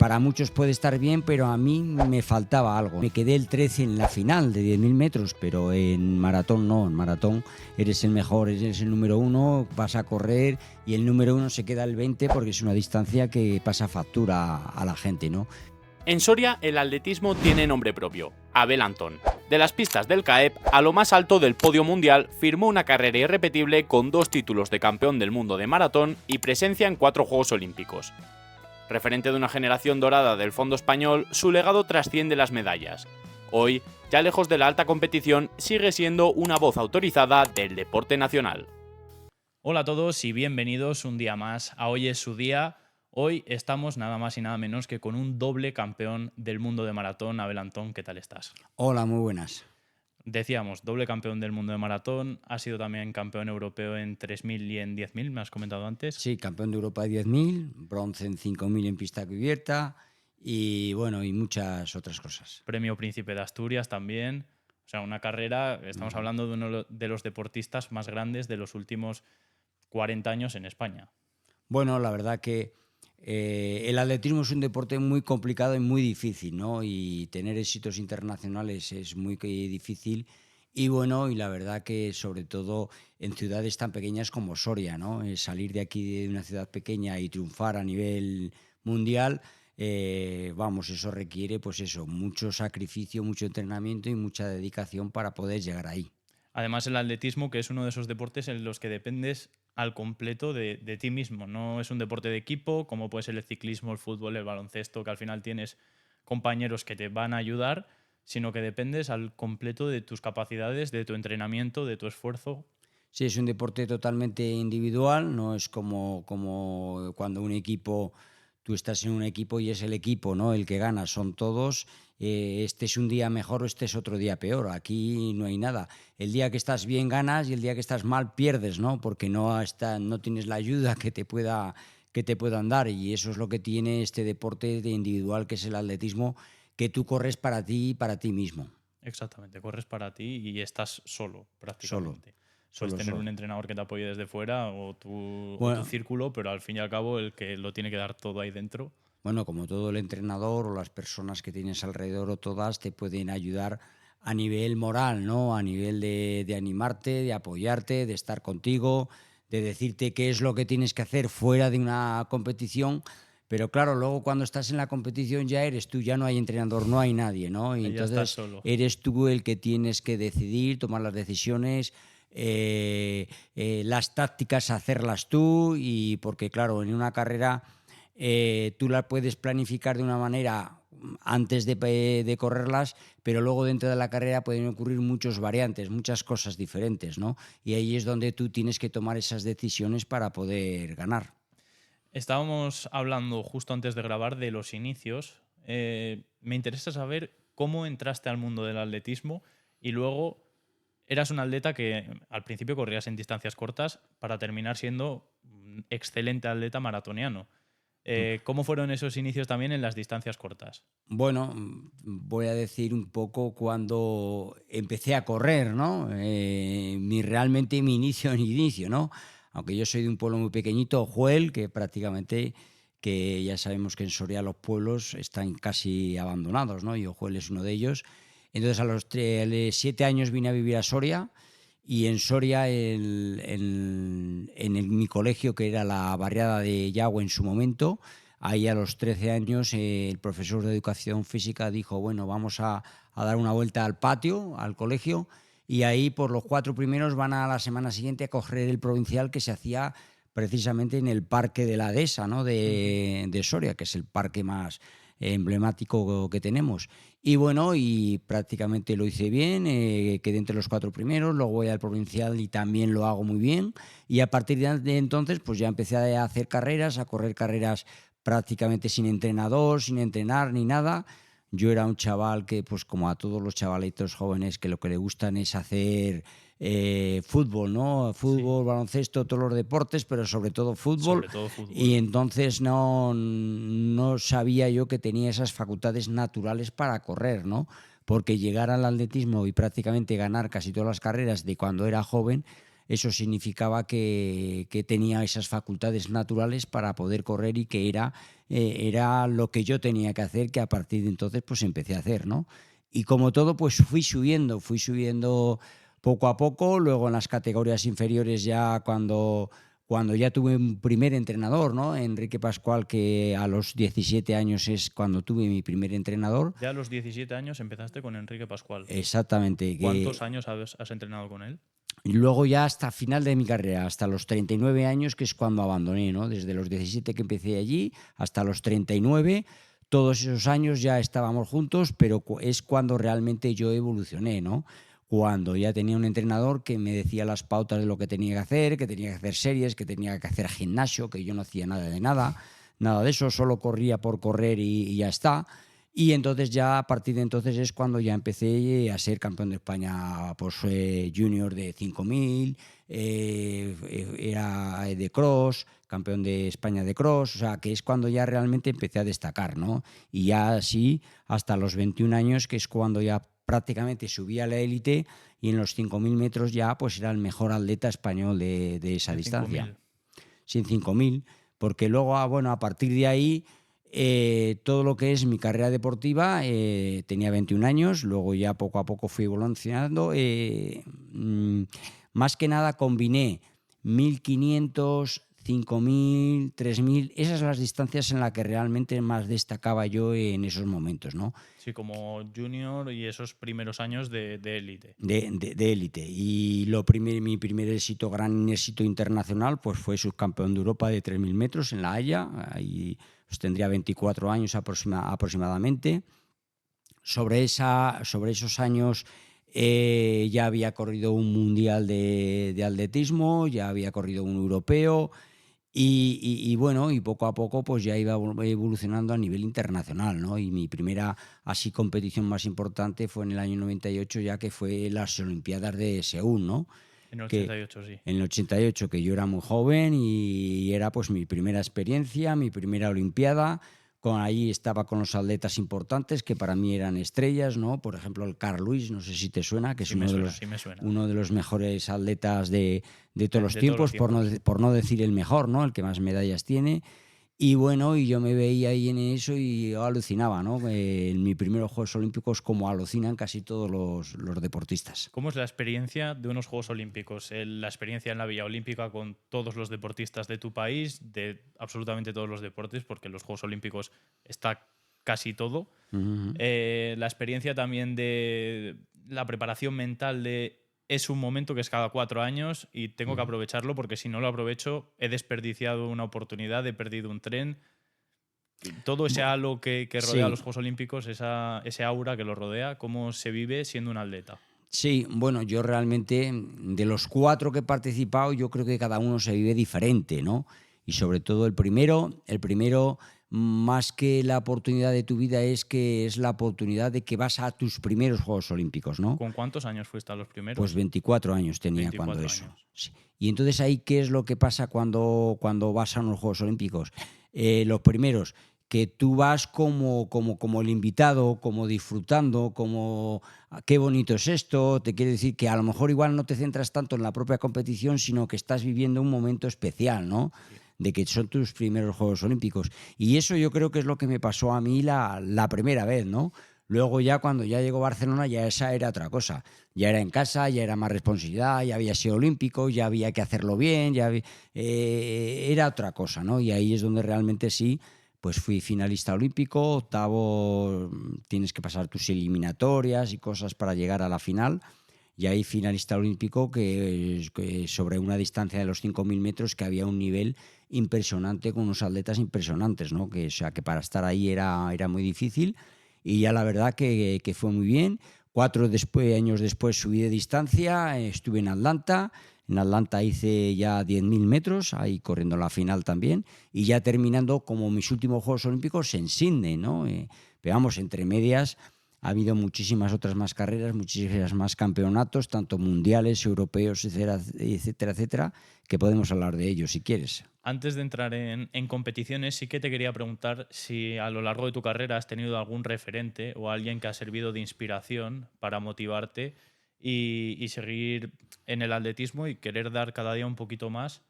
para muchos puede estar bien, pero a mí me faltaba algo. Me quedé el 13 en la final de 10.000 metros, pero en maratón no. En maratón eres el mejor, eres el número 1, vas a correr y el número 1 se queda el 20 porque es una distancia que pasa factura a la gente, ¿no? En Soria, el atletismo tiene nombre propio, Abel Antón. De las pistas del CAEP a lo más alto del podio mundial, firmó una carrera irrepetible con 2 títulos de campeón del mundo de maratón y presencia en 4 Juegos Olímpicos. Referente de una generación dorada del fondo español, su legado trasciende las medallas. Hoy, ya lejos de la alta competición, sigue siendo una voz autorizada del deporte nacional. Hola a todos y bienvenidos un día más a Hoy es su día. Hoy estamos nada más y nada menos que con un doble campeón del mundo de maratón. Abel Antón, ¿qué tal estás? Hola, muy buenas. Decíamos, doble campeón del mundo de maratón, ha sido también campeón europeo en 3.000 y en 10.000, me has comentado antes. Sí, campeón de Europa de 10.000, bronce en 5.000 en pista cubierta y bueno, y muchas otras cosas. Premio Príncipe de Asturias también. O sea, una carrera, estamos hablando de uno de los deportistas más grandes de los últimos 40 años en España. Bueno, la verdad que el atletismo es un deporte muy complicado y muy difícil, ¿no? Y tener éxitos internacionales es muy difícil. Y bueno, y la verdad que sobre todo en ciudades tan pequeñas como Soria, ¿no? Salir de aquí de una ciudad pequeña y triunfar a nivel mundial, vamos, eso requiere, pues eso, mucho sacrificio, mucho entrenamiento y mucha dedicación para poder llegar ahí. Además, el atletismo, que es uno de esos deportes en los que dependes al completo de ti mismo. No es un deporte de equipo, como puede ser el ciclismo, el fútbol, el baloncesto, que al final tienes compañeros que te van a ayudar, sino que dependes al completo de tus capacidades, de tu entrenamiento, de tu esfuerzo. Sí, es un deporte totalmente individual, no es como cuando un equipo, tú estás en un equipo y es el equipo, ¿no? El que gana, son todos. Este es un día mejor o este es otro día peor. Aquí no hay nada. El día que estás bien ganas y el día que estás mal pierdes, ¿no? Porque no tienes la ayuda que te puedan dar, y eso es lo que tiene este deporte de individual que es el atletismo, que tú corres para ti y para ti mismo. Exactamente, corres para ti y estás solo, Solo, prácticamente. Puedes solo, tener solo. un entrenador que te apoye desde fuera o tu Bueno, círculo, pero al fin y al cabo el que lo tiene que dar todo ahí dentro. Bueno, como todo el entrenador o las personas que tienes alrededor o todas te pueden ayudar a nivel moral, ¿no? A nivel de animarte, de apoyarte, de estar contigo, de decirte qué es lo que tienes que hacer fuera de una competición. Pero claro, luego cuando estás en la competición ya eres tú, ya no hay entrenador, no hay nadie, ¿no? Y Ahí ya estás entonces solo. eres tú el que tienes que decidir, tomar las decisiones, las tácticas hacerlas tú, y porque claro, en una carrera tú la puedes planificar de una manera antes de correrlas, pero luego dentro de la carrera pueden ocurrir muchas variantes, muchas cosas diferentes, ¿no? Y ahí es donde tú tienes que tomar esas decisiones para poder ganar. Estábamos hablando justo antes de grabar de los inicios. Me interesa saber cómo entraste al mundo del atletismo y luego eras un atleta que al principio corrías en distancias cortas para terminar siendo un excelente atleta maratoniano. ¿Cómo fueron esos inicios también en las distancias cortas? Bueno, voy a decir un poco cuando empecé a correr, ¿no? Realmente mi inicio, ¿no? Aunque yo soy de un pueblo muy pequeñito, Juel, que prácticamente, que ya sabemos que en Soria los pueblos están casi abandonados, ¿no? Y Ojuel es uno de ellos. Entonces a los 7 años vine a vivir a Soria, y en Soria, mi colegio, que era la barriada de Yagüe en su momento, ahí a los 13 años el profesor de educación física dijo, bueno, vamos a dar una vuelta al patio, al colegio, y ahí por los 4 primeros van a la semana siguiente a correr el provincial que se hacía precisamente en el parque de la dehesa, ¿no? de Soria, que es el parque más emblemático que tenemos. Y bueno, y prácticamente lo hice bien, quedé entre los 4 primeros, luego voy al provincial y también lo hago muy bien, y a partir de entonces pues ya empecé a hacer carreras, a correr carreras prácticamente sin entrenador, sin entrenar ni nada. Yo era un chaval que, pues como a todos los chavalitos jóvenes, que lo que le gustan es hacer fútbol, ¿no? Sí, Fútbol, baloncesto, todos los deportes, pero sobre todo fútbol. sobre todo Y fútbol. entonces no sabía yo que tenía esas facultades naturales para correr, ¿no? Porque llegar al atletismo y prácticamente ganar casi todas las carreras de cuando era joven, eso significaba que tenía esas facultades naturales para poder correr y que era lo que yo tenía que hacer, que a partir de entonces pues empecé a hacer, ¿no? Y como todo, pues fui subiendo poco a poco. Luego en las categorías inferiores ya cuando ya tuve un primer entrenador, ¿no? Enrique Pascual, que a los 17 años es cuando tuve mi primer entrenador. Ya a los 17 años empezaste con Enrique Pascual. Exactamente. ¿Cuántos años has entrenado con él? Y luego ya hasta final de mi carrera, hasta los 39 años, que es cuando abandoné, ¿no? Desde los 17 que empecé allí hasta los 39, todos esos años ya estábamos juntos, pero es cuando realmente yo evolucioné, ¿no? Cuando ya tenía un entrenador que me decía las pautas de lo que tenía que hacer series, que tenía que hacer gimnasio, que yo no hacía nada de eso, solo corría por correr y ya está. Y entonces ya a partir de entonces es cuando ya empecé a ser campeón de España pues, junior de 5.000, era de cross, campeón de España de cross, o sea que es cuando ya realmente empecé a destacar, ¿no? Y ya así hasta los 21 años, que es cuando ya prácticamente subí a la élite y en los 5.000 metros ya pues era el mejor atleta español de esa distancia. 5.000. Sin 5.000, porque luego, bueno, a partir de ahí, todo lo que es mi carrera deportiva, tenía 21 años, luego ya poco a poco fui evolucionando. Más que nada combiné 1.500, 5.000, 3.000, esas son las distancias en las que realmente más destacaba yo en esos momentos, ¿no? Sí, como junior y esos primeros años de élite. De élite. Y mi primer gran éxito internacional pues fue subcampeón de Europa de 3.000 metros en La Haya. Ahí pues, tendría 24 años aproximadamente. Sobre esos años ya había corrido un mundial de atletismo, ya había corrido un europeo. Y bueno, y poco a poco pues ya iba evolucionando a nivel internacional, ¿no? Y mi primera así competición más importante fue en el año 98, ya que fue las Olimpiadas de Seúl, ¿no? En el Que 88, sí. en el 88, que yo era muy joven y era pues mi primera experiencia, mi primera Olimpiada. Ahí estaba con los atletas importantes que para mí eran estrellas, ¿no? Por ejemplo, el Carl Lewis, no sé si te suena, que es Sí me suena. uno de los mejores atletas de todos los De todos los tiempos, por no decir el mejor, ¿no? El que más medallas tiene. Y bueno, y yo me veía ahí en eso y yo alucinaba, ¿no? En mis primeros Juegos Olímpicos, como alucinan casi todos los deportistas. ¿Cómo es la experiencia de unos Juegos Olímpicos? La experiencia en la Villa Olímpica con todos los deportistas de tu país, de absolutamente todos los deportes, porque en los Juegos Olímpicos está casi todo. Uh-huh. La experiencia también de la preparación mental de es un momento que es cada 4 años y tengo que aprovecharlo porque si no lo aprovecho he desperdiciado una oportunidad, he perdido un tren. Todo ese halo que rodea Sí. los Juegos Olímpicos, ese aura que los rodea, ¿cómo se vive siendo un atleta? Sí, bueno, yo realmente, de los 4 que he participado, yo creo que cada uno se vive diferente, ¿no? Y sobre todo el primero, más que la oportunidad de tu vida, es que es la oportunidad de que vas a tus primeros Juegos Olímpicos, ¿no? ¿Con cuántos años fuiste a los primeros? Pues 24 años tenía 24 cuando eso. años. Sí. Y entonces ahí, ¿qué es lo que pasa cuando vas a unos Juegos Olímpicos? Los primeros, que tú vas como el invitado, como disfrutando, como qué bonito es esto. Te quiere decir que a lo mejor igual no te centras tanto en la propia competición, sino que estás viviendo un momento especial, ¿no? Sí. De que son tus primeros Juegos Olímpicos. Y eso yo creo que es lo que me pasó a mí la primera vez, ¿no? Luego ya cuando ya llegó Barcelona ya esa era otra cosa. Ya era en casa, ya era más responsabilidad, ya había sido olímpico, ya había que hacerlo bien, era otra cosa, ¿no? Y ahí es donde realmente sí, pues fui finalista olímpico, octavo, tienes que pasar tus eliminatorias y cosas para llegar a la final. Y ahí finalista olímpico que sobre una distancia de los 5.000 metros que había un nivel impresionante con unos atletas impresionantes, ¿no? O sea, que para estar ahí era muy difícil y ya la verdad que fue muy bien. 4 años después subí de distancia, estuve en Atlanta. En Atlanta hice ya 10.000 metros, ahí corriendo la final también, y ya terminando como mis últimos Juegos Olímpicos en Sydney, ¿no? Pero vamos, entre medias ha habido muchísimas otras más carreras, muchísimas más campeonatos, tanto mundiales, europeos, etcétera, etcétera, etcétera, que podemos hablar de ellos si quieres. Antes de entrar en competiciones, sí que te quería preguntar si a lo largo de tu carrera has tenido algún referente o alguien que ha servido de inspiración para motivarte y seguir en el atletismo y querer dar cada día un poquito más,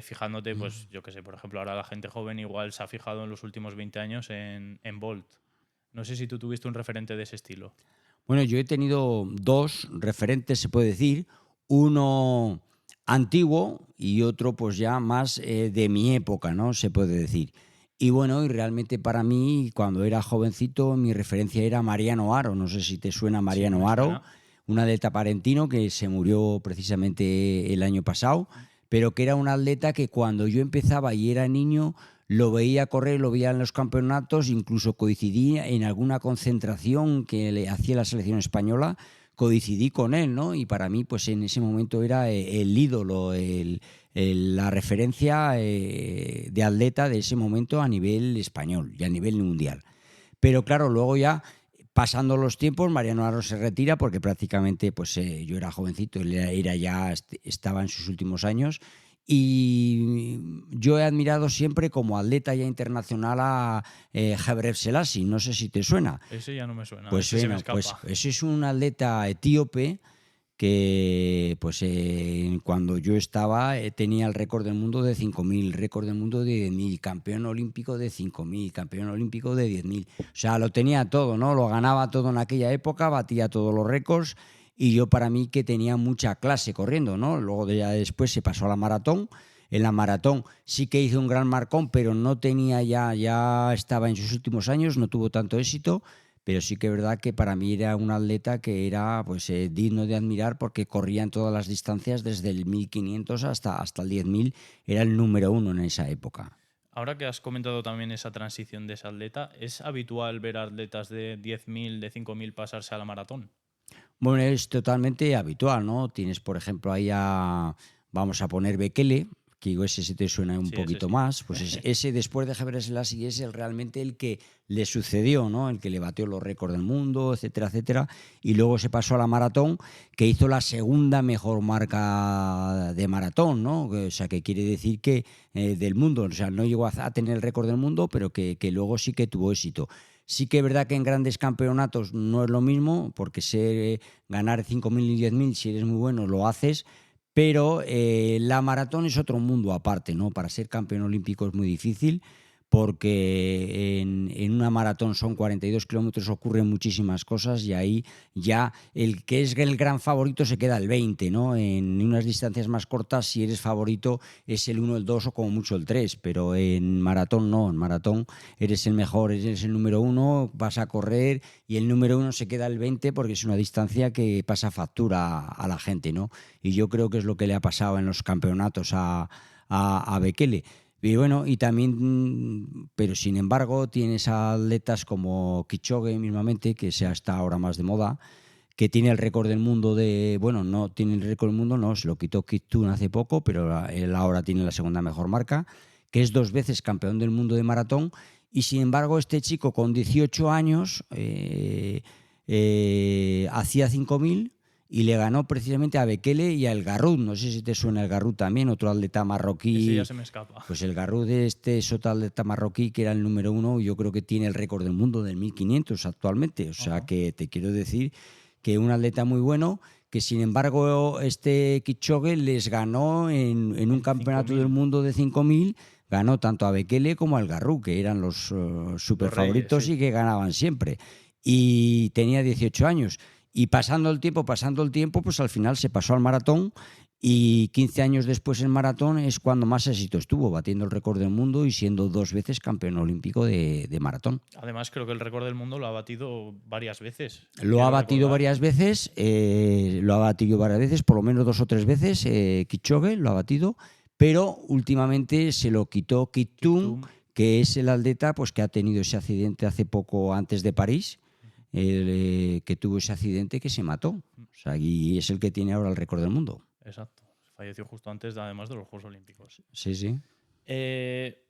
fijándote, pues yo qué sé, por ejemplo, ahora la gente joven igual se ha fijado en los últimos 20 años en Bolt. No sé si tú tuviste un referente de ese estilo. Bueno, yo he tenido dos referentes, se puede decir, uno antiguo y otro pues ya más de mi época, ¿no? Se puede decir. Y bueno, y realmente para mí, cuando era jovencito, mi referencia era Mariano Haro. No sé si te suena Sí, me Mariano Haro, suena. un atleta parentino que se murió precisamente el año pasado, pero que era un atleta que cuando yo empezaba y era niño, lo veía correr, lo veía en los campeonatos, incluso coincidí en alguna concentración que le hacía la selección española, coincidí con él, ¿no? Y para mí, pues en ese momento era el ídolo, la referencia de atleta de ese momento a nivel español y a nivel mundial. Pero claro, luego ya pasando los tiempos, Mariano Haro se retira porque prácticamente pues, yo era jovencito, él ya estaba en sus últimos años. Y yo he admirado siempre como atleta ya internacional a Haile Selassie, no sé si te suena. Ese ya no me suena, Pues ese se me bueno, pues escapa. ese es un atleta etíope que pues cuando yo estaba tenía el récord del mundo de 5.000, récord del mundo de 10.000, campeón olímpico de 5.000, campeón olímpico de 10.000. O sea, lo tenía todo, ¿no? Lo ganaba todo en aquella época, batía todos los récords y yo para mí que tenía mucha clase corriendo, ¿no? Luego ya después se pasó a la maratón. En la maratón sí que hizo un gran marcón, pero no tenía ya estaba en sus últimos años, no tuvo tanto éxito, pero sí que es verdad que para mí era un atleta que era pues digno de admirar porque corría en todas las distancias desde el 1500 hasta el 10.000, era el número uno en esa época. Ahora que has comentado también esa transición de ese atleta, ¿es habitual ver atletas de 10.000, de 5.000 pasarse a la maratón? Bueno, es totalmente habitual, ¿no? Tienes, por ejemplo, ahí vamos a poner Bekele, que igual ese se te suena un Sí, ese poquito sí. más, pues ese después de Haile Selassie es realmente el que le sucedió, ¿no? El que le batió los récords del mundo, etcétera, etcétera, y luego se pasó a la maratón, que hizo la segunda mejor marca de maratón, ¿no? O sea, que quiere decir que del mundo, o sea, no llegó a tener el récord del mundo, pero que luego sí que tuvo éxito. Sí que es verdad que en grandes campeonatos no es lo mismo, porque ganar 5.000 y 10.000, si eres muy bueno, lo haces, pero la maratón es otro mundo aparte, ¿no? Para ser campeón olímpico es muy difícil, porque en una maratón son 42 kilómetros, ocurren muchísimas cosas y ahí ya el que es el gran favorito se queda el 20, ¿no? En unas distancias más cortas, si eres favorito, es el 1, el 2 o como mucho el 3, pero en maratón no, en maratón eres el mejor, eres el número uno, vas a correr y el número uno se queda el 20 porque es una distancia que pasa factura a la gente, ¿no? Y yo creo que es lo que le ha pasado en los campeonatos a Bekele. Y bueno, y también, pero sin embargo, tienes atletas como Kipchoge mismamente, que se está ahora más de moda, que tiene el récord del mundo bueno, no tiene el récord del mundo, no, se lo quitó Kiptun hace poco, pero él ahora tiene la segunda mejor marca, que es 2 veces campeón del mundo de maratón, y sin embargo este chico con 18 años hacía 5.000 y le ganó precisamente a Bekele y a El Garrud. No sé si te suena El Garrud también, otro atleta Ese ya marroquí. se me escapa. Pues el Garrud es otro atleta marroquí que era el número uno y yo creo que tiene el récord del mundo del 1500 actualmente. O sea Ajá. que te quiero decir que un atleta muy bueno, que sin embargo este Kipchoge les ganó en un En campeonato del 5.000. mundo de 5.000, ganó tanto a Bekele como al Garrud, que eran los super Los reyes, favoritos sí. y que ganaban siempre. Y tenía 18 años. Y pasando el tiempo, pues al final se pasó al maratón y 15 años después en maratón es cuando más éxito estuvo, batiendo el récord del mundo y siendo 2 veces campeón olímpico de maratón. Además, creo que el récord del mundo lo ha batido varias veces. Lo ha Quiero batido recordar. varias veces, por lo menos 2 o 3 veces, Kipchoge lo ha batido, pero últimamente se lo quitó Kiptum, Kiptum. que es el atleta pues, que ha tenido ese accidente hace poco antes de París, que tuvo ese accidente que se mató. O sea, y es el que tiene ahora el récord del mundo. Exacto. Falleció justo antes, además de los Juegos Olímpicos. Sí, sí. Eh,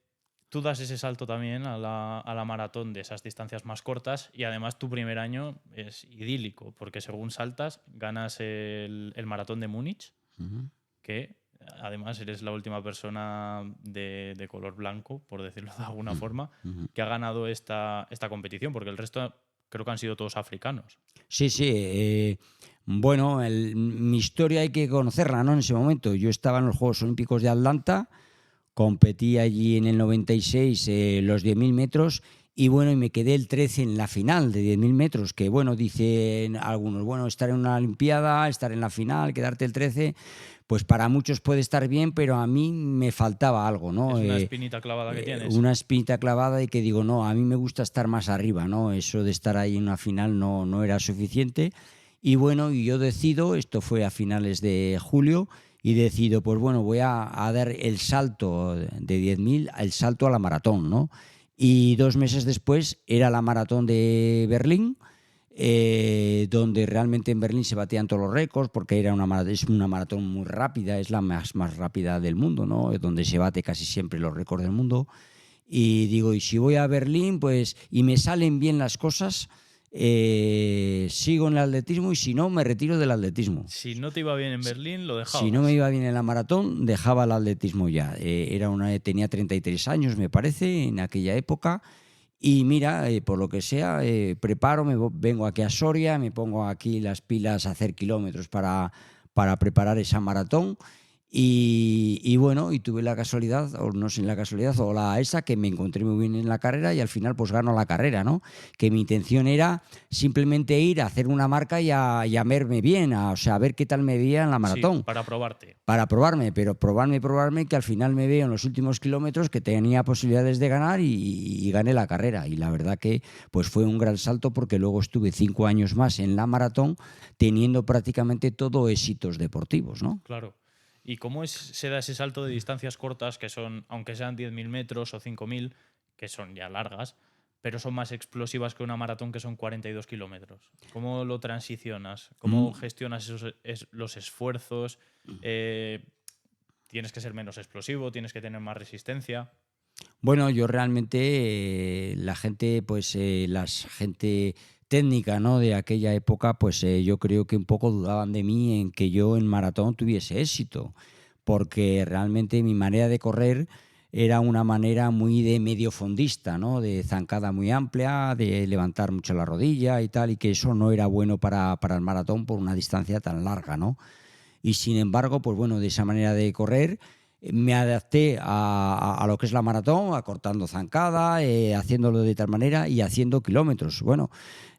Tú das ese salto también a la maratón de esas distancias más cortas y además tu primer año es idílico porque según saltas ganas el maratón de Múnich, Uh-huh. que además eres la última persona de color blanco, por decirlo de alguna Uh-huh. forma, Uh-huh. que ha ganado esta competición, porque el resto creo que han sido todos africanos. Sí, sí. Bueno, mi historia hay que conocerla, ¿no? En ese momento yo estaba en los Juegos Olímpicos de Atlanta, competí allí en el 96 los 10.000 metros y bueno, y me quedé el 13 en la final de 10.000 metros, que bueno, dicen algunos, bueno, estar en una Olimpiada, estar en la final, quedarte el 13, pues para muchos puede estar bien, pero a mí me faltaba algo, ¿no? Es una espinita clavada que tienes. Una espinita clavada y que digo, no, a mí me gusta estar más arriba, ¿no? Eso de estar ahí en una final no era suficiente. Y bueno, y yo decido, esto fue a finales de julio, y decido, pues bueno, voy a dar el salto de 10.000, el salto a la maratón, ¿no? Y 2 meses después era la maratón de Berlín, donde realmente en Berlín se batían todos los récords, porque es una maratón muy rápida, es la más rápida del mundo, ¿no? Donde se bate casi siempre los récords del mundo. Y digo, y si voy a Berlín, pues, y me salen bien las cosas, sigo en el atletismo, y si no, me retiro del atletismo. Si no te iba bien en Berlín, lo dejabas. Si no me iba bien en la maratón, dejaba el atletismo ya. Tenía 33 años, me parece, en aquella época. Y mira, por lo que sea, preparo, vengo aquí a Soria, me pongo aquí las pilas a hacer kilómetros para preparar esa maratón. Y bueno, y tuve la casualidad, o no sé, la casualidad o esa, que me encontré muy bien en la carrera y al final pues gano la carrera, ¿no? Que mi intención era simplemente ir a hacer una marca y a verme bien, o sea, a ver qué tal me veía en la maratón. Sí, para probarte. Para probarme, pero probarme, que al final me veo en los últimos kilómetros que tenía posibilidades de ganar y gané la carrera. Y la verdad que pues fue un gran salto, porque luego estuve 5 años más en la maratón teniendo prácticamente todo éxitos deportivos, ¿no? Claro. ¿Y cómo se da ese salto de distancias cortas, que son, aunque sean 10.000 metros o 5.000, que son ya largas, pero son más explosivas que una maratón que son 42 kilómetros? ¿Cómo lo transicionas? ¿Cómo gestionas los esfuerzos? ¿Tienes que ser menos explosivo? ¿Tienes que tener más resistencia? Bueno, yo realmente, la gente técnica, ¿no?, de aquella época, pues yo creo que un poco dudaban de mí en que yo en maratón tuviese éxito, porque realmente mi manera de correr era una manera muy de medio fondista, ¿no?, de zancada muy amplia, de levantar mucho la rodilla y tal, y que eso no era bueno para el maratón por una distancia tan larga, ¿no? Y sin embargo, pues bueno, de esa manera de correr me adapté a lo que es la maratón, acortando zancada, haciéndolo de tal manera y haciendo kilómetros. Bueno,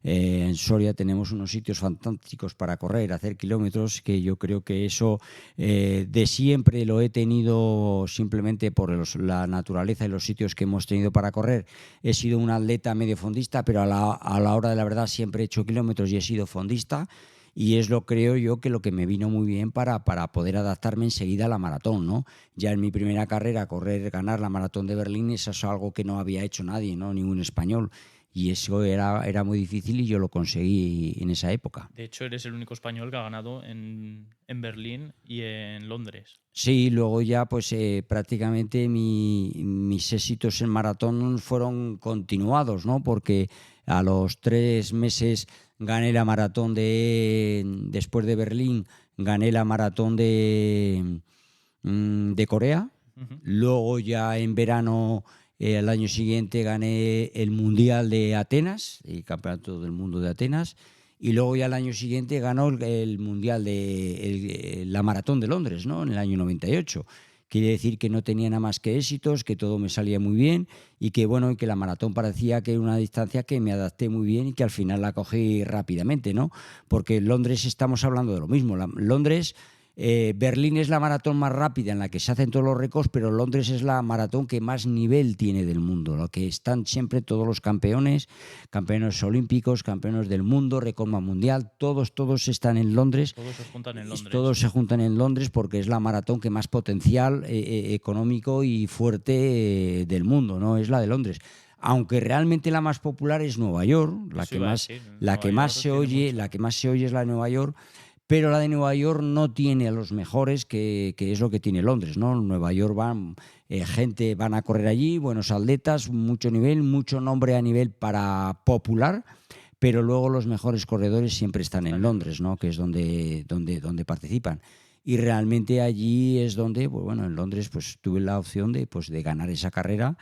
en Soria tenemos unos sitios fantásticos para correr, hacer kilómetros, que yo creo que eso de siempre lo he tenido simplemente por la naturaleza y los sitios que hemos tenido para correr. He sido un atleta medio fondista, pero a la hora de la verdad siempre he hecho kilómetros y he sido fondista. Y creo yo que lo que me vino muy bien para poder adaptarme enseguida a la maratón, ¿no? Ya en mi primera carrera, ganar la maratón de Berlín, eso es algo que no había hecho nadie, ¿no?, ningún español. Y eso era muy difícil y yo lo conseguí en esa época. De hecho, eres el único español que ha ganado en Berlín y en Londres. Sí, luego ya pues prácticamente mis éxitos en maratón fueron continuados, ¿no? Porque a los 3 meses gané la maratón después de Berlín, gané la maratón de Corea. Uh-huh. Luego ya en verano, al año siguiente, gané el Mundial de Atenas, el Campeonato del Mundo de Atenas. Y luego ya el año siguiente ganó el Mundial la Maratón de Londres, ¿no?, en el año 98. Quiere decir que no tenía nada más que éxitos, que todo me salía muy bien y que la maratón parecía que era una distancia que me adapté muy bien y que al final la cogí rápidamente, ¿no? Porque en Londres estamos hablando de lo mismo. Berlín es la maratón más rápida en la que se hacen todos los récords, pero Londres es la maratón que más nivel tiene del mundo, lo que están siempre todos los campeones olímpicos, campeones del mundo, récord mundial, todos están en Londres. Todos se juntan en Londres. Todos se juntan en Londres porque es la maratón que más potencial económico y fuerte del mundo, ¿no? Es la de Londres. Aunque realmente la más popular es Nueva York, la que más se oye es la de Nueva York. Pero la de Nueva York no tiene a los mejores, que es lo que tiene Londres, ¿no? En Nueva York van a correr allí, buenos atletas, mucho nivel, mucho nombre a nivel para popular, pero luego los mejores corredores siempre están en Londres, ¿no?, que es donde participan. Y realmente allí es donde, pues bueno, en Londres pues tuve la opción de ganar esa carrera,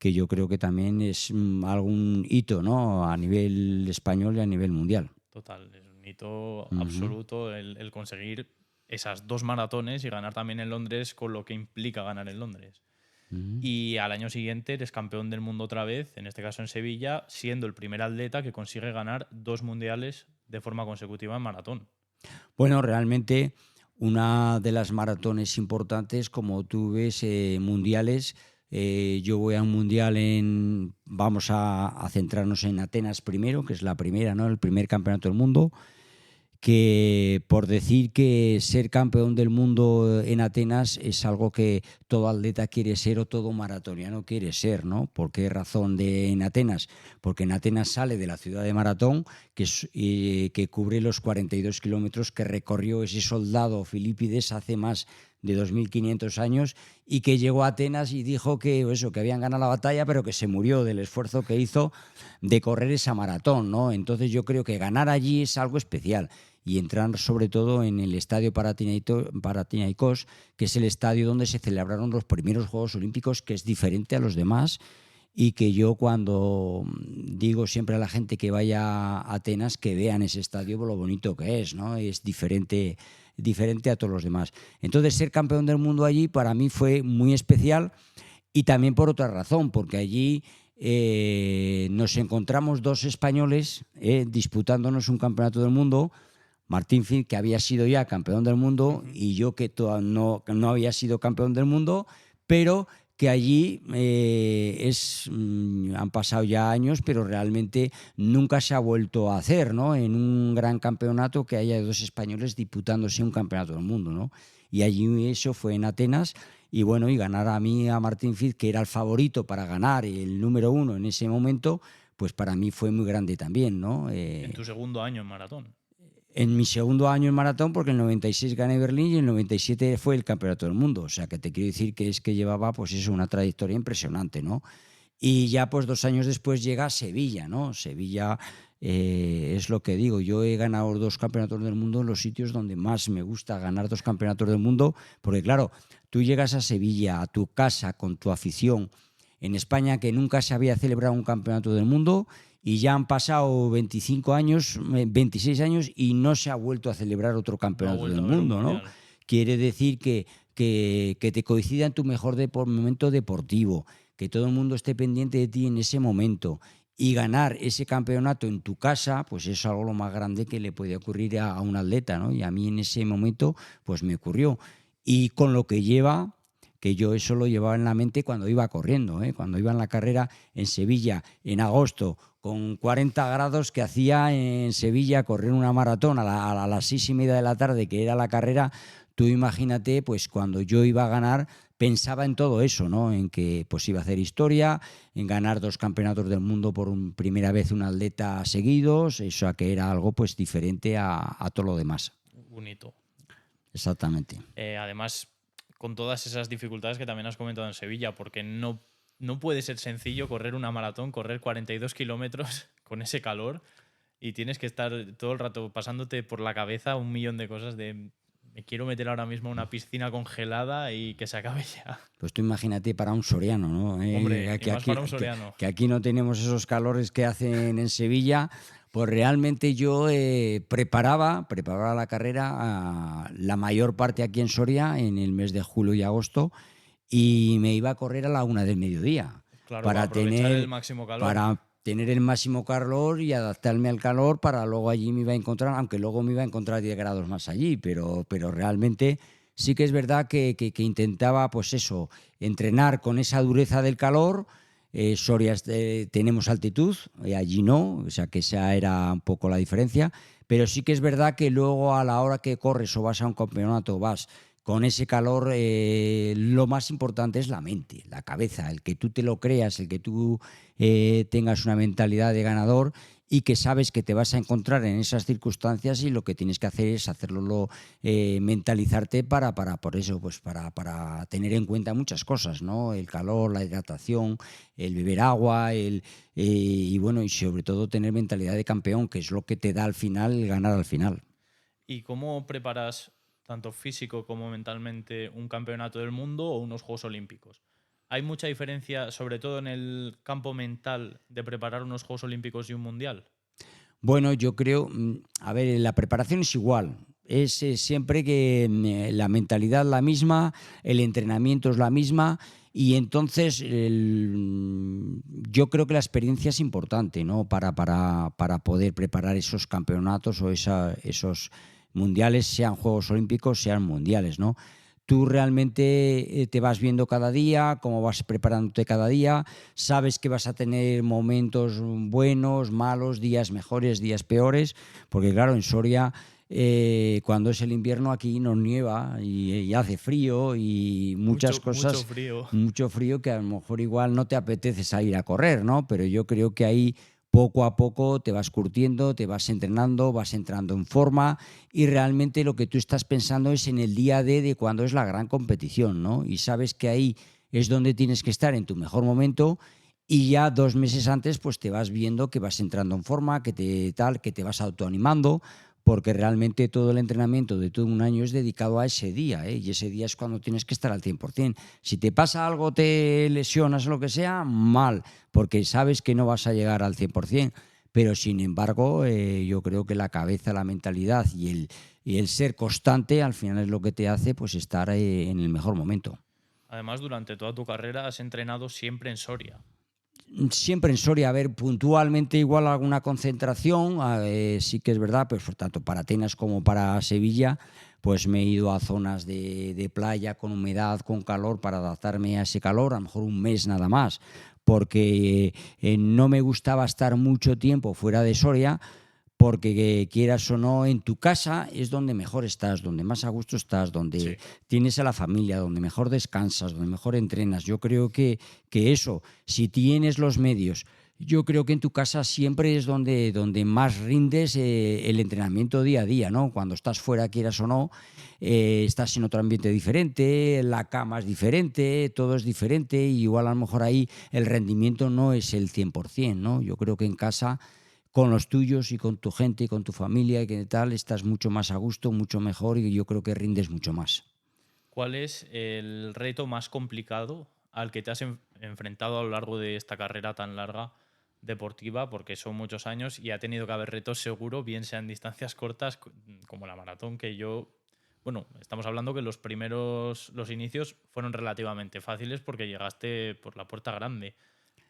que yo creo que también es algún hito, ¿no? A nivel español y a nivel mundial. Total, es un hito Ujú. absoluto el conseguir esas 2 maratones y ganar también en Londres, con lo que implica ganar en Londres. Ujú. Y al año siguiente eres campeón del mundo otra vez, en este caso en Sevilla, siendo el primer atleta que consigue ganar 2 mundiales de forma consecutiva en maratón. Bueno, realmente una de las maratones importantes, como tú ves, mundiales. Yo voy a un mundial vamos a centrarnos en Atenas primero, que es la primera, ¿no? El primer campeonato del mundo, que por decir que ser campeón del mundo en Atenas es algo que todo atleta quiere ser o todo maratoniano quiere ser, ¿no? ¿Por qué razón en Atenas? Porque en Atenas sale de la ciudad de Maratón, que cubre los 42 kilómetros que recorrió ese soldado Filipides hace más de 2.500 años, y que llegó a Atenas y dijo que habían ganado la batalla, pero que se murió del esfuerzo que hizo de correr esa maratón, ¿no? Entonces yo creo que ganar allí es algo especial, y entrar sobre todo en el Estadio Panathinaikos, que es el estadio donde se celebraron los primeros Juegos Olímpicos, que es diferente a los demás, y que yo cuando digo siempre a la gente que vaya a Atenas que vean ese estadio por lo bonito que es, ¿no? Es diferente a todos los demás. Entonces, ser campeón del mundo allí para mí fue muy especial, y también por otra razón, porque allí nos encontramos 2 españoles disputándonos un campeonato del mundo. Martín Fink, que había sido ya campeón del mundo, y yo que no había sido campeón del mundo, pero que allí han pasado ya años, pero realmente nunca se ha vuelto a hacer, ¿no? En un gran campeonato que haya 2 españoles disputándose un campeonato del mundo, ¿no? Y allí eso fue en Atenas, y bueno, y ganar a Martín Fink, que era el favorito para ganar, el número 1 en ese momento, pues para mí fue muy grande también, ¿no? En tu segundo año en maratón. En mi segundo año en maratón, porque en el 96 gané Berlín y en el 97 fue el campeonato del mundo. O sea, que te quiero decir que es que llevaba, pues eso, una trayectoria impresionante, ¿no? Y ya, pues 2 años después llega Sevilla, ¿no? Sevilla es lo que digo. Yo he ganado 2 campeonatos del mundo en los sitios donde más me gusta ganar 2 campeonatos del mundo, porque claro, tú llegas a Sevilla, a tu casa, con tu afición, en España, que nunca se había celebrado un campeonato del mundo, y ya han pasado 25 años, 26 años, y no se ha vuelto a celebrar otro No ha campeonato vuelto del a haber un mundo, ¿no? mundial. Quiere decir que te coincida en tu mejor momento deportivo, que todo el mundo esté pendiente de ti en ese momento, y ganar ese campeonato en tu casa, pues es algo lo más grande que le puede ocurrir a un atleta, ¿no? Y a mí en ese momento, pues me ocurrió. Y con lo que lleva, que yo eso lo llevaba en la mente cuando iba corriendo, cuando iba en la carrera en Sevilla en agosto, con 40 grados, que hacía en Sevilla correr una maratón a las 6:30 de la tarde, que era la carrera. Tú imagínate, pues cuando yo iba a ganar, pensaba en todo eso, ¿no? En que pues iba a hacer historia, en ganar 2 campeonatos del mundo por primera vez un atleta seguidos, eso que era algo pues diferente a todo lo demás. Un hito. Exactamente. Además, con todas esas dificultades que también has comentado en Sevilla, porque no puede ser sencillo correr una maratón, correr 42 kilómetros con ese calor, y tienes que estar todo el rato pasándote por la cabeza 1.000.000 de cosas de me quiero meter ahora mismo a una piscina congelada y que se acabe ya. Pues tú imagínate para un soriano, ¿no? Hombre, y más para un soriano. Que aquí no tenemos esos calores que hacen en Sevilla. Pues realmente yo preparaba la carrera la mayor parte aquí en Soria en el mes de julio y agosto, y me iba a correr a la 1 del mediodía Claro, para aprovechar el máximo calor. para tener el máximo calor y adaptarme al calor, para luego allí me iba a encontrar, aunque luego me iba a encontrar 10 grados más allí, pero realmente sí que es verdad que intentaba, pues eso, entrenar con esa dureza del calor. Soria tenemos altitud, allí no, o sea que esa era un poco la diferencia, pero sí que es verdad que luego a la hora que corres o vas a un campeonato, vas con ese calor, lo más importante es la mente, la cabeza, el que tú te lo creas, el que tú tengas una mentalidad de ganador, y que sabes que te vas a encontrar en esas circunstancias, y lo que tienes que hacer es mentalizarte por eso, pues para tener en cuenta muchas cosas, ¿no? El calor, la hidratación, el beber agua, y bueno, y sobre todo tener mentalidad de campeón, que es lo que te da al final el ganar al final. ¿Y cómo preparas, tanto físico como mentalmente, un campeonato del mundo o unos Juegos Olímpicos? ¿Hay mucha diferencia, sobre todo en el campo mental, de preparar unos Juegos Olímpicos y un Mundial? Bueno, yo creo, a ver, la preparación es igual. Es siempre que la mentalidad es la misma, el entrenamiento es la misma y entonces yo creo que la experiencia es importante, ¿no? Para poder preparar esos campeonatos o esos mundiales, sean Juegos Olímpicos, sean mundiales, ¿no? Tú realmente te vas viendo cada día, cómo vas preparándote cada día, sabes que vas a tener momentos buenos, malos, días mejores, días peores, porque claro, en Soria cuando es el invierno aquí nos nieva y hace frío y muchas Mucho cosas, frío. mucho frío que a lo mejor igual no te apetece salir a correr, ¿no? Pero yo creo que ahí poco a poco te vas curtiendo, te vas entrenando, vas entrando en forma y realmente lo que tú estás pensando es en el día a día de cuando es la gran competición, ¿no? Y sabes que ahí es donde tienes que estar en tu mejor momento y ya 2 meses antes pues te vas viendo que vas entrando en forma, que te vas autoanimando, porque realmente todo el entrenamiento de todo un año es dedicado a ese día, ¿eh? Y ese día es cuando tienes que estar al 100%. Si te pasa algo, te lesionas o lo que sea, mal, porque sabes que no vas a llegar al 100%. Pero sin embargo, yo creo que la cabeza, la mentalidad y el ser constante al final es lo que te hace pues estar en el mejor momento. Además, durante toda tu carrera has entrenado siempre en Soria. Siempre en Soria, a ver, puntualmente igual alguna concentración, sí que es verdad, pues tanto para Atenas como para Sevilla, pues me he ido a zonas de playa con humedad, con calor, para adaptarme a ese calor, a lo mejor un mes nada más, porque no me gustaba estar mucho tiempo fuera de Soria, porque quieras o no, en tu casa es donde mejor estás, donde más a gusto estás, Sí. donde tienes a la familia, donde mejor descansas, donde mejor entrenas. Yo creo que eso, si tienes los medios, yo creo que en tu casa siempre es donde más rindes el entrenamiento día a día, ¿no? Cuando estás fuera, quieras o no, estás en otro ambiente diferente, la cama es diferente, todo es diferente, y igual a lo mejor ahí el rendimiento no es el 100%, ¿no? Yo creo que en casa con los tuyos y con tu gente y con tu familia y que tal, estás mucho más a gusto, mucho mejor y yo creo que rindes mucho más. ¿Cuál es el reto más complicado al que te has enfrentado a lo largo de esta carrera tan larga deportiva? Porque son muchos años y ha tenido que haber retos seguro, bien sean distancias cortas como la maratón, que yo... Bueno, estamos hablando que los inicios fueron relativamente fáciles porque llegaste por la puerta grande,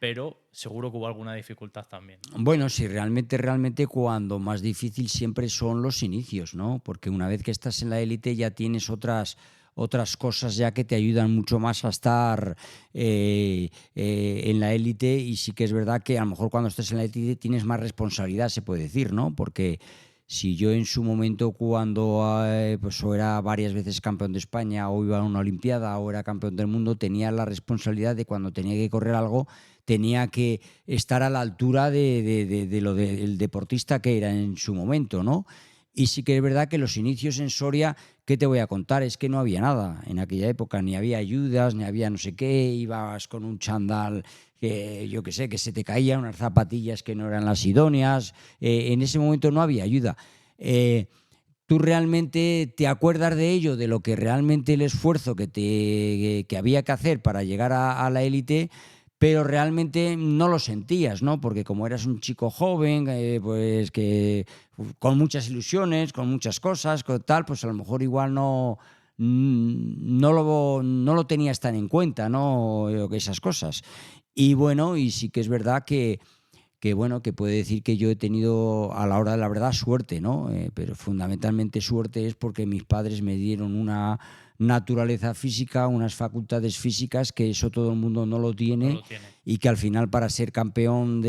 pero seguro que hubo alguna dificultad también. Bueno, sí, realmente cuando más difícil siempre son los inicios, ¿no? Porque una vez que estás en la élite ya tienes otras cosas ya que te ayudan mucho más a estar en la élite, y sí que es verdad que a lo mejor cuando estás en la élite tienes más responsabilidad, se puede decir, ¿no? Porque si yo en su momento cuando pues o era varias veces campeón de España o iba a una olimpiada o era campeón del mundo, tenía la responsabilidad de cuando tenía que correr algo, tenía que estar a la altura de lo del deportista que era en su momento, ¿no? Y sí que es verdad que los inicios en Soria, ¿qué te voy a contar? Es que no había nada en aquella época, ni había ayudas, ni había no sé qué, ibas con un chándal que yo qué sé, que se te caían, unas zapatillas que no eran las idóneas, en ese momento no había ayuda. ¿Tú realmente te acuerdas de ello, de lo que realmente el esfuerzo que había que hacer para llegar a la élite? Pero realmente no lo sentías, ¿no? Porque como eras un chico joven, pues que con muchas ilusiones, con muchas cosas, con tal, pues a lo mejor igual no lo tenías tan en cuenta, ¿no? Esas cosas. Y bueno, y sí que es verdad que bueno, que puede decir que yo he tenido a la hora de la verdad suerte, ¿no? Pero fundamentalmente suerte es porque mis padres me dieron una naturaleza física, unas facultades físicas que eso todo el mundo no lo No tiene, lo tiene. y que al final para ser campeón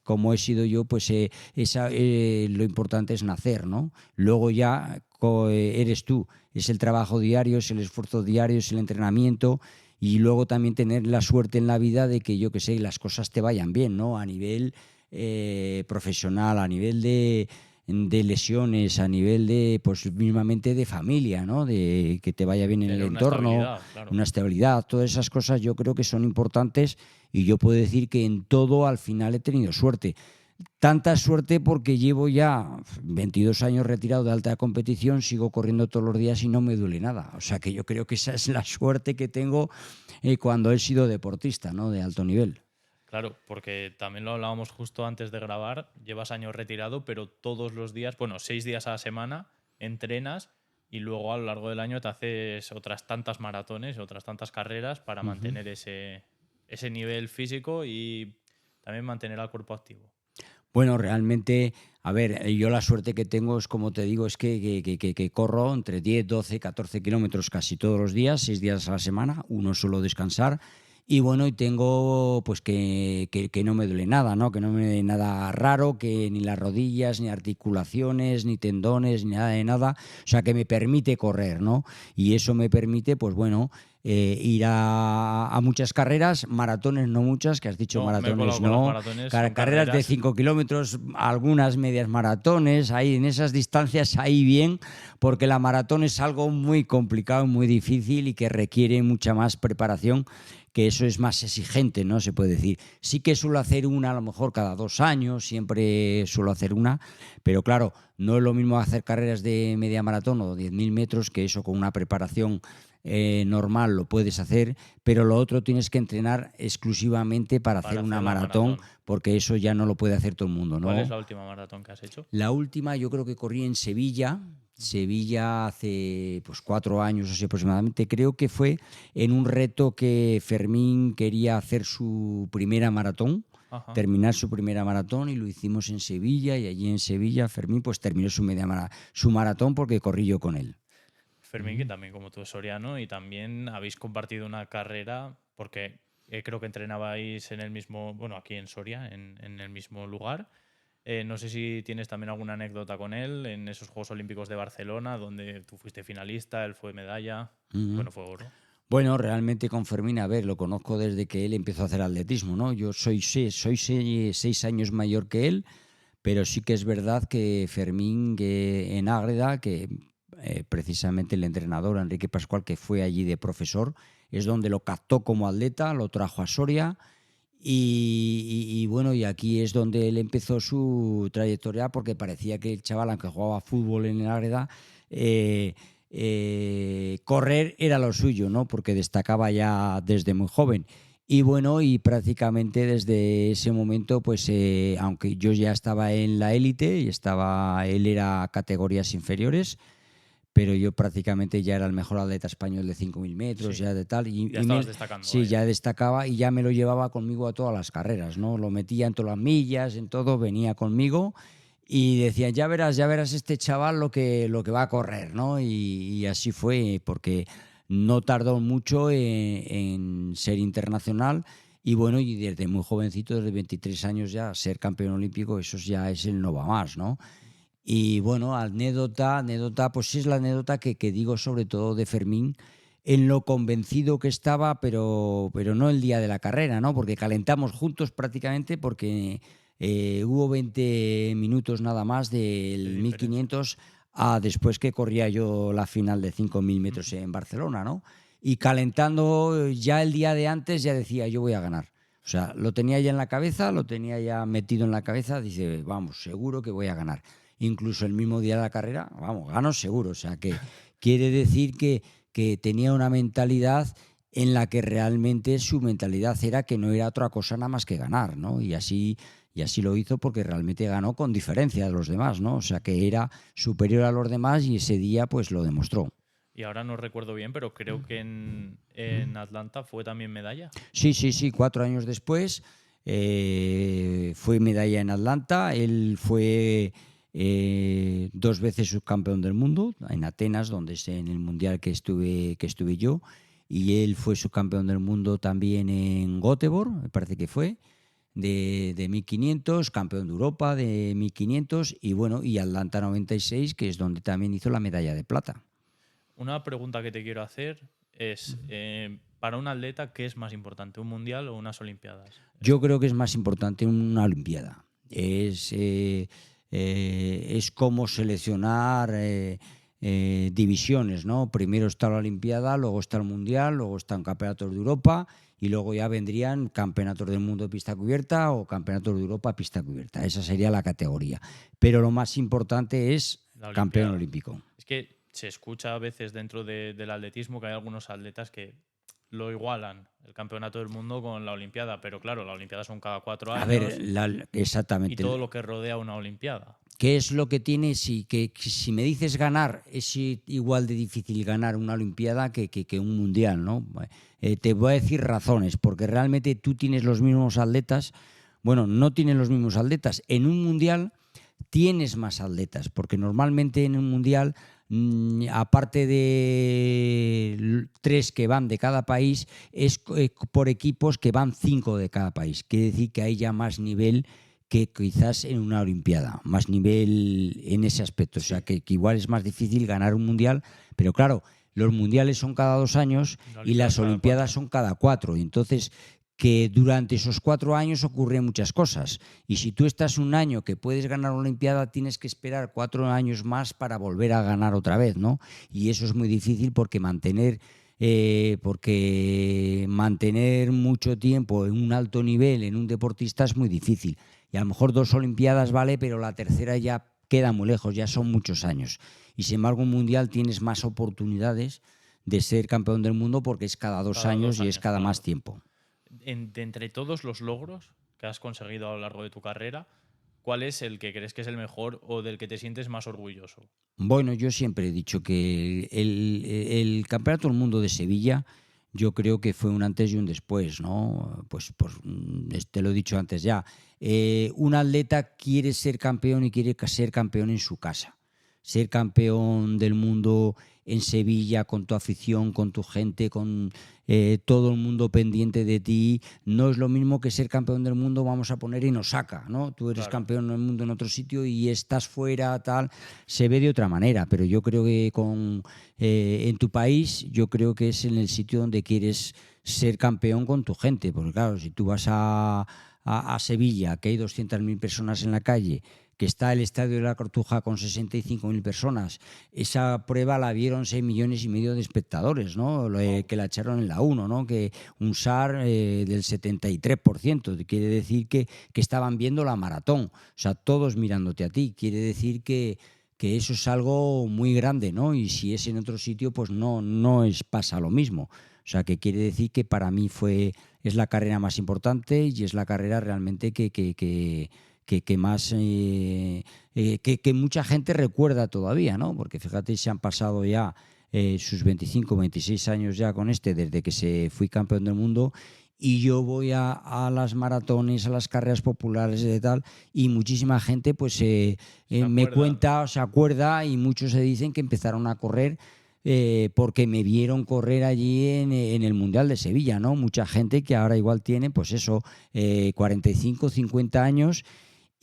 como he sido yo, pues lo importante es nacer, ¿no? Luego ya eres tú, es el trabajo diario, es el esfuerzo diario, es el entrenamiento, y luego también tener la suerte en la vida de que, yo que sé, las cosas te vayan bien, ¿no? A nivel profesional, a nivel de lesiones, a nivel de, pues mismamente de familia, ¿no? De que te vaya bien en el Tener una entorno, estabilidad, claro. una estabilidad, todas esas cosas yo creo que son importantes, y yo puedo decir que en todo al final he tenido suerte. tanta suerte porque llevo ya 22 años retirado de alta competición, sigo corriendo todos los días y no me duele nada. O sea que yo creo que esa es la suerte que tengo cuando he sido deportista, ¿no? De alto nivel. Claro, porque también lo hablábamos justo antes de grabar, llevas años retirado, pero todos los días, bueno, 6 días a la semana, entrenas y luego a lo largo del año te haces otras tantas maratones, otras tantas carreras para mantener ese nivel físico y también mantener al cuerpo activo. Bueno, realmente, a ver, yo la suerte que tengo es, como te digo, es que corro entre 10, 12, 14 kilómetros casi todos los días, 6 días a la semana, uno suelo descansar. Y bueno, y tengo pues que no me duele nada, ¿no? Que no me duele nada raro, que ni las rodillas, ni articulaciones, ni tendones, ni nada de nada. O sea, que me permite correr, ¿no? Y eso me permite, pues bueno, ir a muchas carreras, maratones no muchas, que has dicho No, me he maratones colado con las no, maratones, son carreras de 5 kilómetros, algunas medias maratones, ahí en esas distancias ahí bien, porque la maratón es algo muy complicado, muy difícil y que requiere mucha más preparación, que eso es más exigente, ¿no? Se puede decir. Sí que suelo hacer una a lo mejor cada 2 años, siempre suelo hacer una, pero claro, no es lo mismo hacer carreras de media maratón o 10.000 metros, que eso con una preparación normal lo puedes hacer, pero lo otro tienes que entrenar exclusivamente para hacer una la maratón, porque eso ya no lo puede hacer todo el mundo, ¿Cuál es ¿no? la última maratón que has hecho? La última yo creo que corrí en Sevilla. Sevilla hace pues 4 años así aproximadamente. Creo que fue en un reto que Fermín quería hacer su primera maratón, Ajá. terminar su primera maratón, y lo hicimos en Sevilla, y allí en Sevilla Fermín pues terminó su maratón porque corrí yo con él. Fermín, que también como tú es soriano y también habéis compartido una carrera porque creo que entrenabais en el mismo, bueno, aquí en Soria, en el mismo lugar. No sé si tienes también alguna anécdota con él en esos Juegos Olímpicos de Barcelona, donde tú fuiste finalista, él fue medalla, Ujú. bueno, fue oro. Bueno, realmente con Fermín, a ver, lo conozco desde que él empezó a hacer atletismo, ¿no? Yo soy 6 años mayor que él, pero sí que es verdad que Fermín, que en Ágreda, que precisamente el entrenador Enrique Pascual, que fue allí de profesor, es donde lo captó como atleta, lo trajo a Soria, y bueno, y aquí es donde él empezó su trayectoria, porque parecía que el chaval, aunque jugaba fútbol en el Ágreda, correr era lo suyo, ¿no? Porque destacaba ya desde muy joven. Y bueno, y prácticamente desde ese momento, pues aunque yo ya estaba en la élite y él era categorías inferiores, pero yo prácticamente ya era el mejor atleta español de 5.000 metros, Sí, ya de tal. ya estabas destacando. Sí, Vaya. ya destacaba y ya me lo llevaba conmigo a todas las carreras, ¿no? Lo metía en todas las millas, en todo, venía conmigo y decían, ya verás este chaval lo que va a correr, ¿no? Y así fue, porque no tardó mucho en ser internacional. Y bueno, y desde muy jovencito, desde 23 años ya, ser campeón olímpico, eso ya es el no va más, ¿no? Y bueno, anécdota, pues es la anécdota que digo sobre todo de Fermín, en lo convencido que estaba, pero no el día de la carrera, ¿no? Porque calentamos juntos prácticamente, porque hubo 20 minutos nada más del De diferencia. 1500 a después que corría yo la final de 5.000 metros en Barcelona, ¿no? Y calentando ya el día de antes ya decía, yo voy a ganar. O sea, lo tenía ya en la cabeza, lo tenía ya metido en la cabeza, dice, vamos, seguro que voy a ganar. Incluso el mismo día de la carrera, vamos, gano seguro. O sea, que quiere decir que tenía una mentalidad en la que realmente su mentalidad era que no era otra cosa nada más que ganar, ¿no? Y así lo hizo, porque realmente ganó con diferencia de los demás, ¿no? O sea, que era superior a los demás, y ese día pues lo demostró. Y ahora no recuerdo bien, pero creo que en Atlanta fue también medalla. Sí, 4 años después fue medalla en Atlanta. Él fue 2 veces subcampeón del mundo en Atenas, donde es en el mundial que estuve yo, y él fue subcampeón del mundo también en Göteborg, me parece que fue, de 1500, campeón de Europa de 1500, y bueno, y Atlanta 96, que es donde también hizo la medalla de plata. Una pregunta que te quiero hacer es, para un atleta, ¿qué es más importante, un mundial o unas olimpiadas? Yo creo que es más importante una Olimpiada. Es como seleccionar divisiones, ¿no? Primero está la Olimpiada, luego está el Mundial, luego están campeonatos de Europa, y luego ya vendrían campeonatos del mundo de pista cubierta o campeonatos de Europa pista cubierta. Esa sería la categoría. Pero lo más importante es La campeón Olimpiada. olímpico. Es que se escucha a veces dentro del atletismo que hay algunos atletas que lo igualan el campeonato del mundo con la Olimpiada, pero claro, la Olimpiada son cada 4 A años ver, y exactamente. todo lo que rodea una Olimpiada. ¿Qué es lo que tiene? Si me dices ganar, es igual de difícil ganar una Olimpiada que un Mundial, ¿no? Te voy a decir razones, porque realmente tú tienes los mismos atletas, bueno, no tienes los mismos atletas. En un Mundial tienes más atletas, porque normalmente en un Mundial, aparte de 3 que van de cada país, es por equipos que van 5 de cada país. Quiere decir que hay ya más nivel que quizás en una Olimpiada, más nivel en ese aspecto. O sea, que igual es más difícil ganar un Mundial, pero claro, los Mundiales son cada 2 años y las Olimpiadas son cada 4. Entonces, que durante esos 4 años ocurren muchas cosas. Y si tú estás un año que puedes ganar una Olimpiada, tienes que esperar 4 años más para volver a ganar otra vez, ¿no? Y eso es muy difícil porque mantener mucho tiempo en un alto nivel en un deportista es muy difícil. Y a lo mejor 2 Olimpiadas vale, pero la tercera ya queda muy lejos, ya son muchos años. Y sin embargo, un Mundial tienes más oportunidades de ser campeón del mundo porque es cada 2 años y es cada claro. más tiempo. De entre todos los logros que has conseguido a lo largo de tu carrera, ¿cuál es el que crees que es el mejor o del que te sientes más orgulloso? Bueno, yo siempre he dicho que el Campeonato del Mundo de Sevilla yo creo que fue un antes y un después, ¿no? Pues te lo he dicho antes ya. Un atleta quiere ser campeón y quiere ser campeón en su casa. Ser campeón del mundo en Sevilla, con tu afición, con tu gente, con todo el mundo pendiente de ti, no es lo mismo que ser campeón del mundo, vamos a poner en Osaka, ¿no? Tú eres campeón del mundo en otro sitio y estás fuera, tal, se ve de otra manera, pero yo creo que en tu país, yo creo que es en el sitio donde quieres ser campeón con tu gente, porque claro, si tú vas a Sevilla, que hay 200.000 personas en la calle, que está el Estadio de la Cartuja con 65.000 personas. Esa prueba la vieron 6,5 millones de espectadores, ¿no? Que la echaron en la 1, ¿no? Que un SAR del 73%. Quiere decir que estaban viendo la maratón. O sea, todos mirándote a ti. Quiere decir que eso es algo muy grande, ¿no? Y si es en otro sitio, pues no pasa lo mismo. O sea, que quiere decir que para mí es la carrera más importante y es la carrera realmente que más que mucha gente recuerda todavía, ¿no? Porque fíjate, se han pasado ya sus 25, 26 años ya con desde que fui campeón del mundo, y yo voy a las maratones, a las carreras populares y tal, y muchísima gente pues me cuenta, se acuerda, y muchos se dicen que empezaron a correr porque me vieron correr allí en el Mundial de Sevilla, ¿no? Mucha gente que ahora igual tiene, pues eso, 45, 50 años,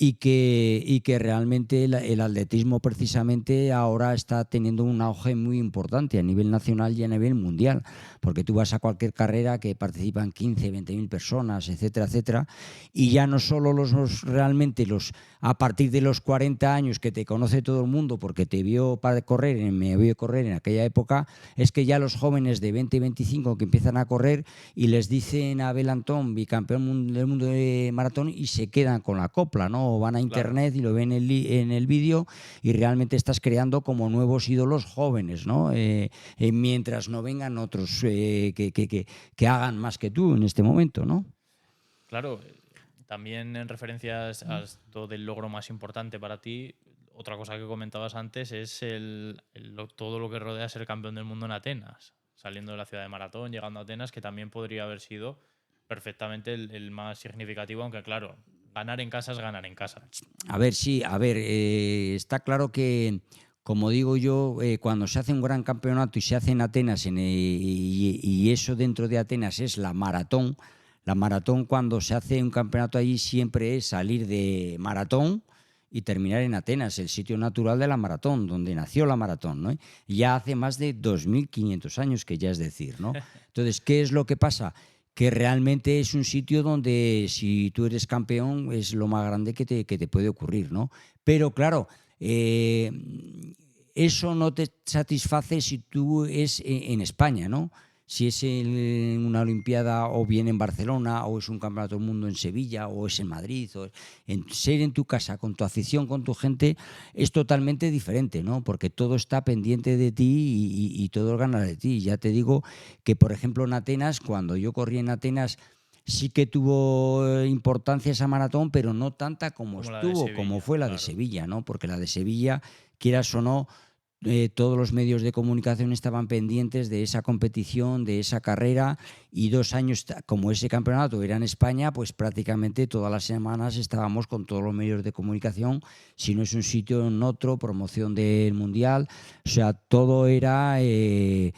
y que realmente el atletismo precisamente ahora está teniendo un auge muy importante a nivel nacional y a nivel mundial, porque tú vas a cualquier carrera que participan 15, 20.000 personas, etcétera, etcétera, y ya no solo realmente a partir de los 40 años que te conoce todo el mundo porque me vio correr en aquella época, es que ya los jóvenes de 20 y 25 que empiezan a correr y les dicen a Abel Antón, bicampeón del mundo de maratón, y se quedan con la copla, ¿no? O van a internet y lo ven en el vídeo, y realmente estás creando como nuevos ídolos jóvenes, ¿no? Mientras no vengan otros que hagan más que tú en este momento, ¿no? Claro, también en referencias a esto del logro más importante para ti, otra cosa que comentabas antes es todo lo que rodea ser campeón del mundo en Atenas, saliendo de la ciudad de Maratón, llegando a Atenas, que también podría haber sido perfectamente el más significativo, aunque claro, ganar en casa es ganar en casa. Está claro que, como digo yo, cuando se hace un gran campeonato y se hace en Atenas, y eso dentro de Atenas es la maratón, cuando se hace un campeonato allí siempre es salir de Maratón y terminar en Atenas, el sitio natural de la maratón, donde nació la maratón, ¿no? Ya hace más de 2.500 años, que ya es decir, ¿no? Entonces, ¿qué es lo que pasa? Que realmente es un sitio donde si tú eres campeón es lo más grande que te puede ocurrir, ¿no? Pero claro, eso no te satisface si tú es en España, ¿no? si es en una Olimpiada o bien en Barcelona, o es un campeonato del mundo en Sevilla, o es en Madrid, o ser en tu casa, con tu afición, con tu gente, es totalmente diferente, ¿no? Porque todo está pendiente de ti y todo gana de ti. Ya te digo que, por ejemplo, en Atenas, cuando yo corrí en Atenas, sí que tuvo importancia esa maratón, pero no tanta como Como la de estuvo, como Sevilla, fue la de claro. Sevilla, ¿no? Porque la de Sevilla, quieras o no, todos los medios de comunicación estaban pendientes de esa competición, de esa carrera, y 2 años, como ese campeonato era en España, pues prácticamente todas las semanas estábamos con todos los medios de comunicación, si no es un sitio en otro, promoción del Mundial, o sea, todo era... se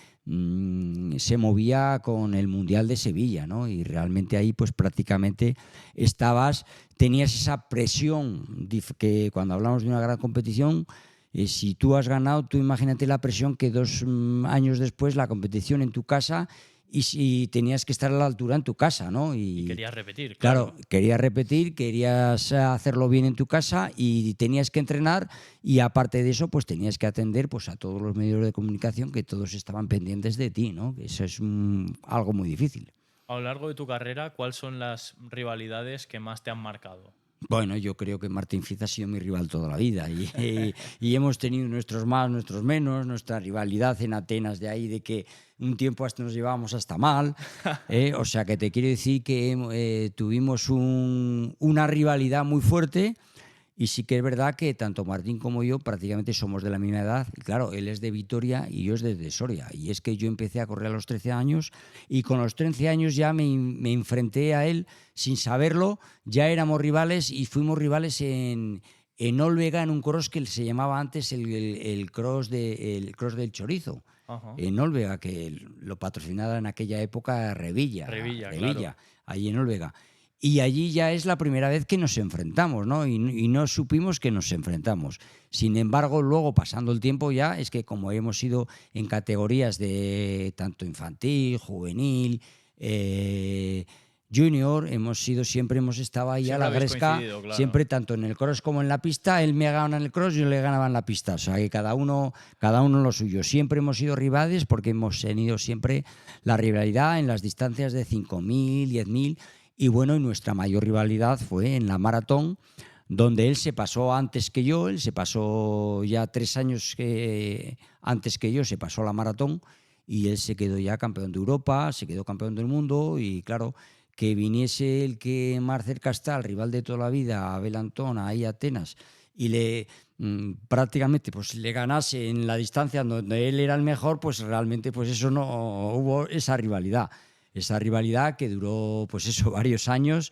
movía con el Mundial de Sevilla, ¿no? Y realmente ahí pues prácticamente tenías esa presión que cuando hablamos de una gran competición, si tú has ganado, tú imagínate la presión que 2 años después la competición en tu casa y si tenías que estar a la altura en tu casa, ¿no? Y querías repetir, Claro, querías repetir, querías hacerlo bien en tu casa y tenías que entrenar, y aparte de eso, pues tenías que atender pues a todos los medios de comunicación, que todos estaban pendientes de ti, ¿no? Eso es algo muy difícil. A lo largo de tu carrera, ¿cuáles son las rivalidades que más te han marcado? Bueno, yo creo que Martín Fiz ha sido mi rival toda la vida y hemos tenido nuestros más, nuestros menos, nuestra rivalidad en Atenas de ahí, de que un tiempo hasta nos llevábamos hasta mal. O sea que te quiero decir que tuvimos una rivalidad muy fuerte. Y sí que es verdad que tanto Martín como yo prácticamente somos de la misma edad. Y claro, él es de Vitoria y yo es de Soria. Y es que yo empecé a correr a los 13 años y con los 13 años ya me enfrenté a él sin saberlo. Ya éramos rivales y fuimos rivales en Olvega, en un cross que se llamaba antes el cross del Chorizo. Ajá. En Olvega, que lo patrocinaba en aquella época Revilla, Claro. allí en Olvega. Y allí ya es la primera vez que nos enfrentamos, ¿no? Y no supimos que nos enfrentamos. Sin embargo, luego, pasando el tiempo ya, es que como hemos ido en categorías de tanto infantil, juvenil, junior, siempre hemos estado ahí Siempre a la habéis gresca, coincidido, claro. siempre tanto en el cross como en la pista. Él me ganaba en el cross, yo le ganaba en la pista. O sea, que cada uno lo suyo. Siempre hemos sido rivales porque hemos tenido siempre la rivalidad en las distancias de 5.000, 10.000. Y bueno, y nuestra mayor rivalidad fue en la maratón, donde él se pasó antes que yo. Él se pasó ya 3 años antes que yo, se pasó la maratón, y él se quedó ya campeón de Europa, se quedó campeón del mundo. Y claro, que viniese el que más cerca está, el rival de toda la vida, Abel Antón, ahí a Atenas, y prácticamente pues le ganase en la distancia donde él era el mejor, pues realmente pues eso no hubo esa rivalidad. Esa rivalidad que duró, pues eso, varios años,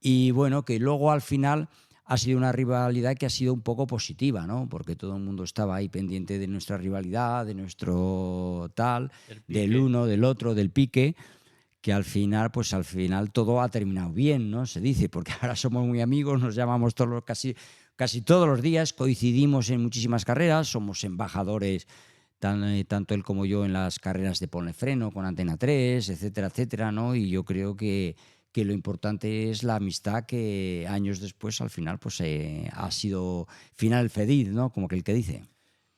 y bueno, que luego al final ha sido una rivalidad que ha sido un poco positiva, ¿no? Porque todo el mundo estaba ahí pendiente de nuestra rivalidad, de nuestro tal, del uno, del otro, del pique, que al final todo ha terminado bien, ¿no? Se dice, porque ahora somos muy amigos, nos llamamos casi todos los días, coincidimos en muchísimas carreras, somos embajadores tanto él como yo en las carreras de Ponle Freno con Antena 3, etcétera, etcétera, ¿no? Y yo creo que lo importante es la amistad, que años después al final pues ha sido final feliz, ¿no? Como que el que dice.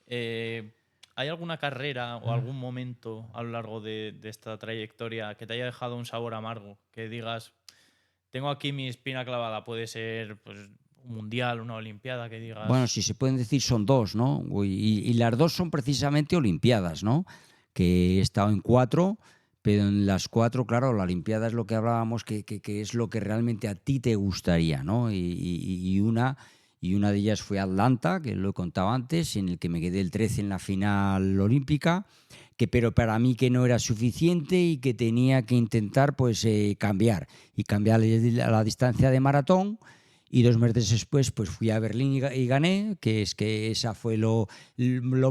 ¿Hay alguna carrera o algún momento a lo largo de esta trayectoria que te haya dejado un sabor amargo? Que digas, tengo aquí mi espina clavada, puede ser pues, un mundial, una olimpiada, que digas... Bueno, si se pueden decir son 2, ¿no? Y las 2 son precisamente olimpiadas, ¿no? Que he estado en 4, pero en las 4, claro, la olimpiada es lo que hablábamos, que es lo que realmente a ti te gustaría, ¿no? Y una de ellas fue Atlanta, que lo he contado antes, en el que me quedé el 13 en la final olímpica, pero para mí que no era suficiente y que tenía que intentar pues cambiar la distancia de maratón. Y 2 meses después pues fui a Berlín y gané, que es que esa fue lo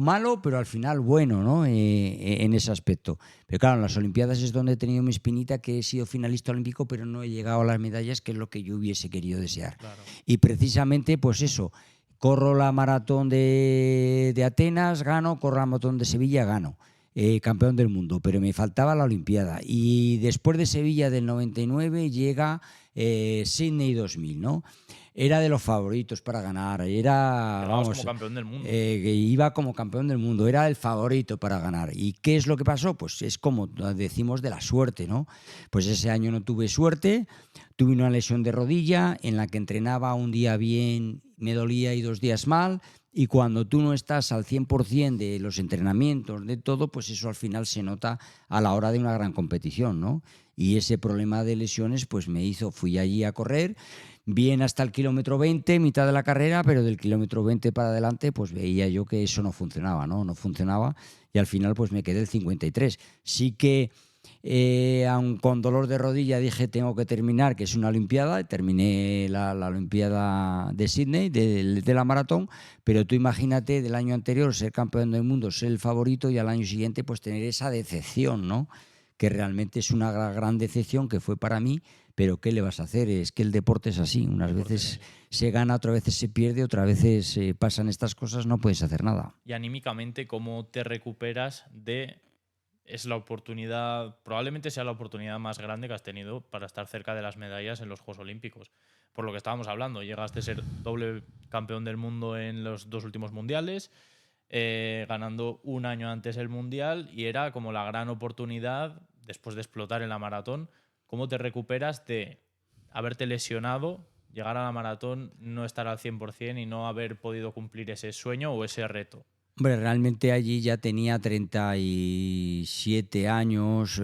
malo, pero al final bueno, ¿no? En ese aspecto. Pero claro, en las Olimpiadas es donde he tenido mi espinita, que he sido finalista olímpico, pero no he llegado a las medallas, que es lo que yo hubiese querido desear. Claro. Y precisamente pues eso, corro la maratón de Atenas, gano, corro la maratón de Sevilla, gano. Campeón del mundo, pero me faltaba la Olimpiada. Y después de Sevilla del 99 llega Sydney 2000, ¿no? era de los favoritos para ganar. Era, Llegabas vamos, como campeón del mundo. que iba como campeón del mundo, era el favorito para ganar. ¿Y qué es lo que pasó? Pues es como decimos de la suerte, ¿no? Pues ese año no tuve suerte, tuve una lesión de rodilla en la que entrenaba un día bien, me dolía y 2 días mal. Y cuando tú no estás al 100% de los entrenamientos, de todo, pues eso al final se nota a la hora de una gran competición, ¿no? Y ese problema de lesiones pues fui allí a correr, bien hasta el kilómetro 20, mitad de la carrera, pero del kilómetro 20 para adelante pues veía yo que eso no funcionaba, ¿no? No funcionaba y al final pues me quedé el 53. Sí que aun con dolor de rodilla dije tengo que terminar, que es una olimpiada, terminé la olimpiada de Sydney, de la maratón, pero tú imagínate del año anterior ser campeón del mundo, ser el favorito y al año siguiente pues tener esa decepción, ¿no? Que realmente es una gran decepción que fue para mí, pero ¿qué le vas a hacer? Es que el deporte es así, unas veces se gana, otras veces se pierde, otras veces pasan estas cosas, no puedes hacer nada. Y anímicamente, ¿cómo te recuperas de... Es la oportunidad, probablemente sea la oportunidad más grande que has tenido para estar cerca de las medallas en los Juegos Olímpicos? Por lo que estábamos hablando, llegaste a ser doble campeón del mundo en los 2 últimos mundiales, ganando un año antes el mundial, y era como la gran oportunidad después de explotar en la maratón. ¿Cómo te recuperas de haberte lesionado, llegar a la maratón, no estar al 100% y no haber podido cumplir ese sueño o ese reto? Hombre, realmente allí ya tenía 37 años,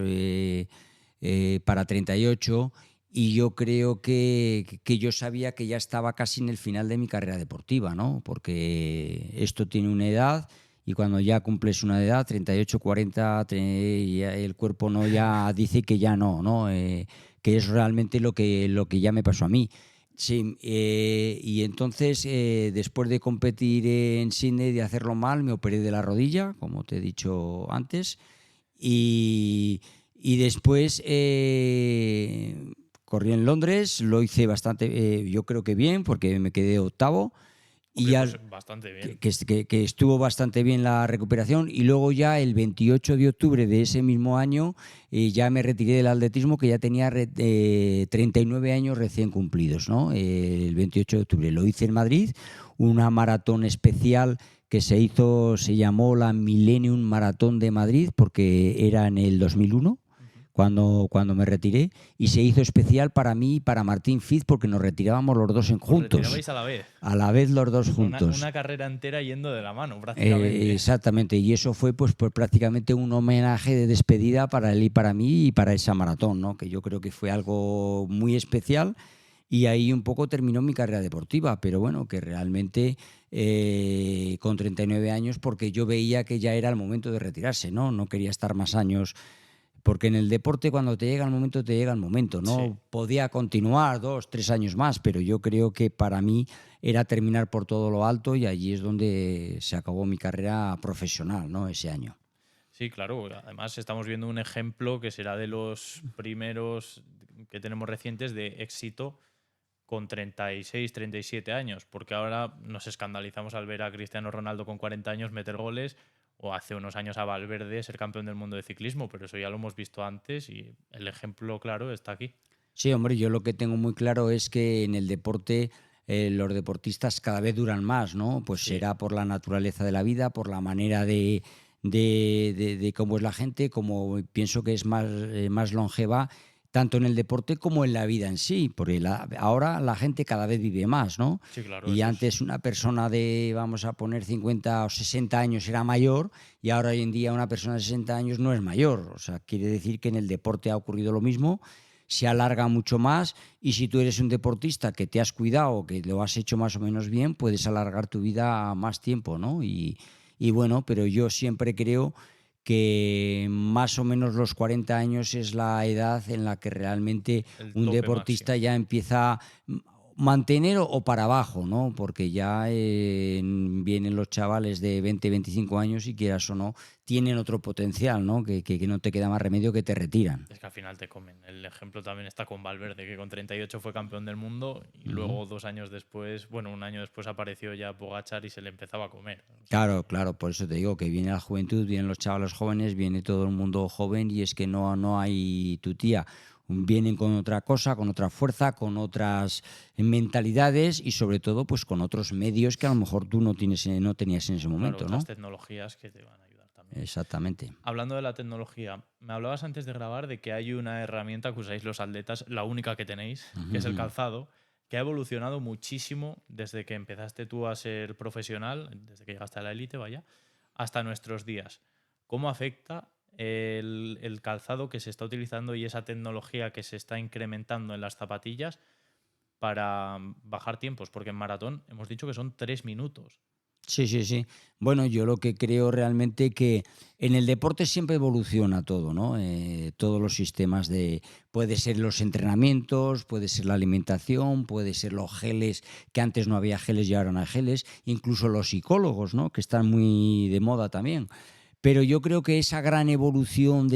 para 38, y yo creo que yo sabía que ya estaba casi en el final de mi carrera deportiva, ¿no? Porque esto tiene una edad y cuando ya cumples una edad, 38, 40, ya el cuerpo no ya dice que ya no, ¿no? Que es realmente lo que ya me pasó a mí. Sí, y entonces después de competir en Sydney, de hacerlo mal, me operé de la rodilla, como te he dicho antes, y después corrí en Londres, lo hice bastante, yo creo que bien, porque me quedé octavo. Y ya Pues bastante bien. que estuvo bastante bien la recuperación, y luego ya el 28 de octubre de ese mismo año ya me retiré del atletismo, que ya tenía 39 años recién cumplidos, ¿no? El 28 de octubre lo hice en Madrid, una maratón especial que se llamó la Millennium Maratón de Madrid, porque era en el 2001. Cuando me retiré, y se hizo especial para mí y para Martín Fiz, porque nos retirábamos los dos Os juntos. retirabais a la vez. A la vez los dos juntos. Una carrera entera yendo de la mano, prácticamente. Exactamente, y eso fue pues prácticamente un homenaje de despedida para él y para mí y para esa maratón, ¿no? Que yo creo que fue algo muy especial, y ahí un poco terminó mi carrera deportiva, pero bueno, que realmente con 39 años, porque yo veía que ya era el momento de retirarse, ¿no? No quería estar más años. Porque en el deporte, cuando te llega el momento, te llega el momento, ¿no? Sí. Podía continuar 2, 3 años más, pero yo creo que para mí era terminar por todo lo alto, y allí es donde se acabó mi carrera profesional, ¿no? Ese año. Sí, claro. Además, estamos viendo un ejemplo que será de los primeros que tenemos recientes de éxito con 36, 37 años, porque ahora nos escandalizamos al ver a Cristiano Ronaldo con 40 años meter goles, o hace unos años a Valverde ser campeón del mundo de ciclismo, pero eso ya lo hemos visto antes y el ejemplo claro está aquí. Sí, hombre, yo lo que tengo muy claro es que en el deporte los deportistas cada vez duran más, ¿no? Pues Sí. será por la naturaleza de la vida, por la manera de cómo es la gente, como pienso que es más longeva, tanto en el deporte como en la vida en sí, porque ahora la gente cada vez vive más, ¿no? Sí, claro. Y eso antes una persona de, vamos a poner, 50 o 60 años era mayor, y ahora hoy en día una persona de 60 años no es mayor. O sea, quiere decir que en el deporte ha ocurrido lo mismo, se alarga mucho más, y si tú eres un deportista que te has cuidado, que lo has hecho más o menos bien, puedes alargar tu vida a más tiempo, ¿no? Y bueno, pero yo siempre creo que más o menos los 40 años es la edad en la que realmente el un tope deportista máximo. ya empieza a mantener o para abajo, ¿no? Porque ya vienen los chavales de 20, 25 años, y quieras o no, tienen otro potencial, ¿no? Que no te queda más remedio que te retiran. Es que al final te comen. El ejemplo también está con Valverde, que con 38 fue campeón del mundo y Ujú. luego 2 años después, bueno, un año después apareció ya Pogačar y se le empezaba a comer. O sea, Claro, claro, por eso te digo que viene la juventud, vienen los chavales jóvenes, viene todo el mundo joven, y es que no hay tu tía. vienen con otra cosa, con otra fuerza, con otras mentalidades y sobre todo pues con otros medios que a lo mejor tú no tenías en ese momento, Claro, ¿no? otras tecnologías que te van a ayudar también. Exactamente. Hablando de la tecnología, me hablabas antes de grabar de que hay una herramienta que usáis los atletas, la única que tenéis, que es el calzado, que ha evolucionado muchísimo desde que empezaste tú a ser profesional, desde que llegaste a la élite, vaya, hasta nuestros días. ¿Cómo afecta el calzado que se está utilizando y esa tecnología que se está incrementando en las zapatillas para bajar tiempos? Porque en maratón hemos dicho que son 3 minutos. Sí, sí, sí. Bueno, yo lo que creo realmente que en el deporte siempre evoluciona todo, ¿no? Todos los sistemas puede ser los entrenamientos, puede ser la alimentación, puede ser los geles, que antes no había geles y ahora no hay geles, incluso los psicólogos, ¿no? Que están muy de moda también. Pero yo creo que esa gran evolución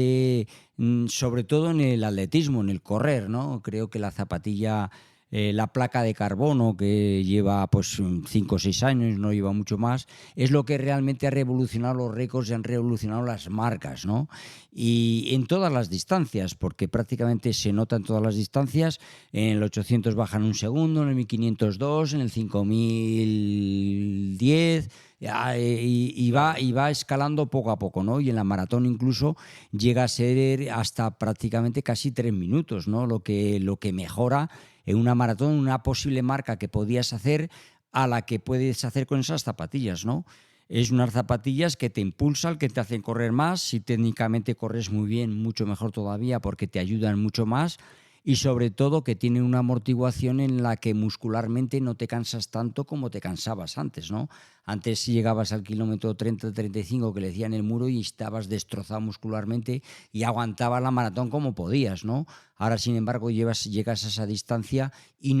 sobre todo en el atletismo, en el correr, ¿no? Creo que la zapatilla, la placa de carbono que lleva pues 5 o 6 años, no lleva mucho más, es lo que realmente ha revolucionado los récords y han revolucionado las marcas, ¿no? Y en todas las distancias, porque prácticamente se nota en todas las distancias. En el 800 bajan un segundo, en el 1500 2, en el 5010. Y va escalando poco a poco, ¿no? Y en la maratón incluso llega a ser hasta prácticamente casi 3 minutos, ¿no? Lo que mejora en una maratón, una posible marca que podías hacer a la que puedes hacer con esas zapatillas, ¿no? Es unas zapatillas que te impulsan, que te hacen correr más. Si técnicamente corres muy bien, mucho mejor todavía porque te ayudan mucho más. Y sobre todo que tienen una amortiguación en la que muscularmente no te cansas tanto como te cansabas antes, ¿no? Antes llegabas al kilómetro 30-35 que le decían el muro y estabas destrozado muscularmente y aguantabas la maratón como podías, ¿no? Ahora, sin embargo, llegas a esa distancia y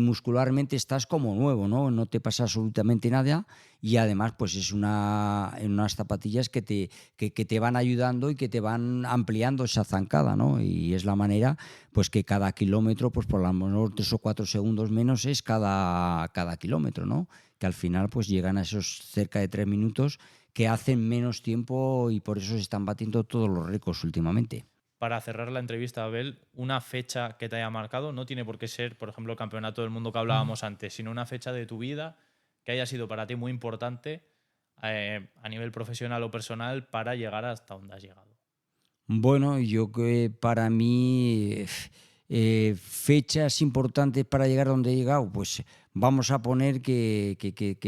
muscularmente estás como nuevo, ¿no? No te pasa absolutamente nada y además pues es unas zapatillas que te van ayudando y que te van ampliando esa zancada, ¿no? Y es la manera pues que cada kilómetro, pues por lo menos 3 o 4 segundos menos es cada kilómetro, ¿no? Que al final pues llegan a esos cerca de 3 minutos que hacen menos tiempo y por eso se están batiendo todos los récords últimamente. Para cerrar la entrevista, Abel, una fecha que te haya marcado, no tiene por qué ser, por ejemplo, el campeonato del mundo que hablábamos antes, sino una fecha de tu vida que haya sido para ti muy importante a nivel profesional o personal para llegar hasta donde has llegado. Bueno, yo que para mí fechas importantes para llegar a donde he llegado, pues vamos a poner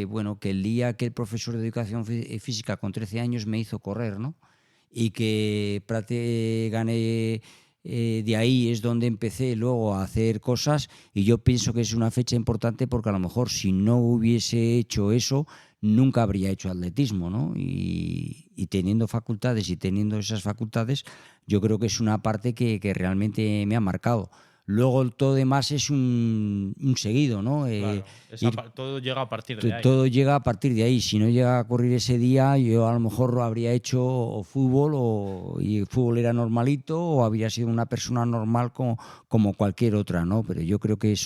bueno, que el día que el profesor de educación física con 13 años me hizo correr, ¿no? Y que gané, de ahí es donde empecé luego a hacer cosas y yo pienso que es una fecha importante porque a lo mejor si no hubiese hecho eso nunca habría hecho atletismo, ¿no? Y teniendo facultades y teniendo esas facultades, yo creo que es una parte que realmente me ha marcado. Luego todo demás es un seguido, ¿no? Claro, Ir todo llega a partir de ahí. Todo llega a partir de ahí. Si no llega a ocurrir ese día, yo a lo mejor habría hecho fútbol y el fútbol era normalito o habría sido una persona normal como cualquier otra, ¿no? Pero yo creo que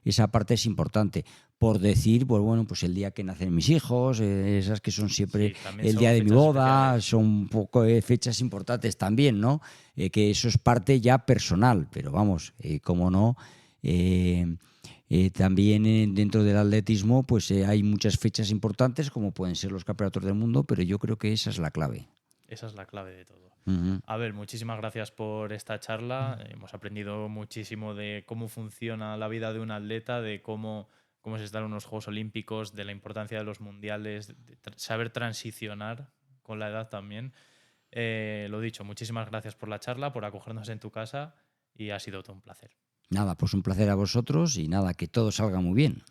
esa parte es importante. Por decir, pues bueno, pues el día que nacen mis hijos, esas que son siempre Sí, también el son día de mi fechas boda, especiales. son un poco fechas importantes también, ¿no? Que eso es parte ya personal, pero vamos, como no. También dentro del atletismo pues hay muchas fechas importantes como pueden ser los campeonatos del mundo, pero yo creo que esa es la clave. Esa es la clave de todo. Ujú. Abel, muchísimas gracias por esta charla. Hemos aprendido muchísimo de cómo funciona la vida de un atleta, de cómo se están unos Juegos Olímpicos, de la importancia de los mundiales, de saber transicionar con la edad también. Lo dicho, muchísimas gracias por la charla, por acogernos en tu casa y ha sido todo un placer. Nada, pues un placer a vosotros y nada, que todo salga muy bien.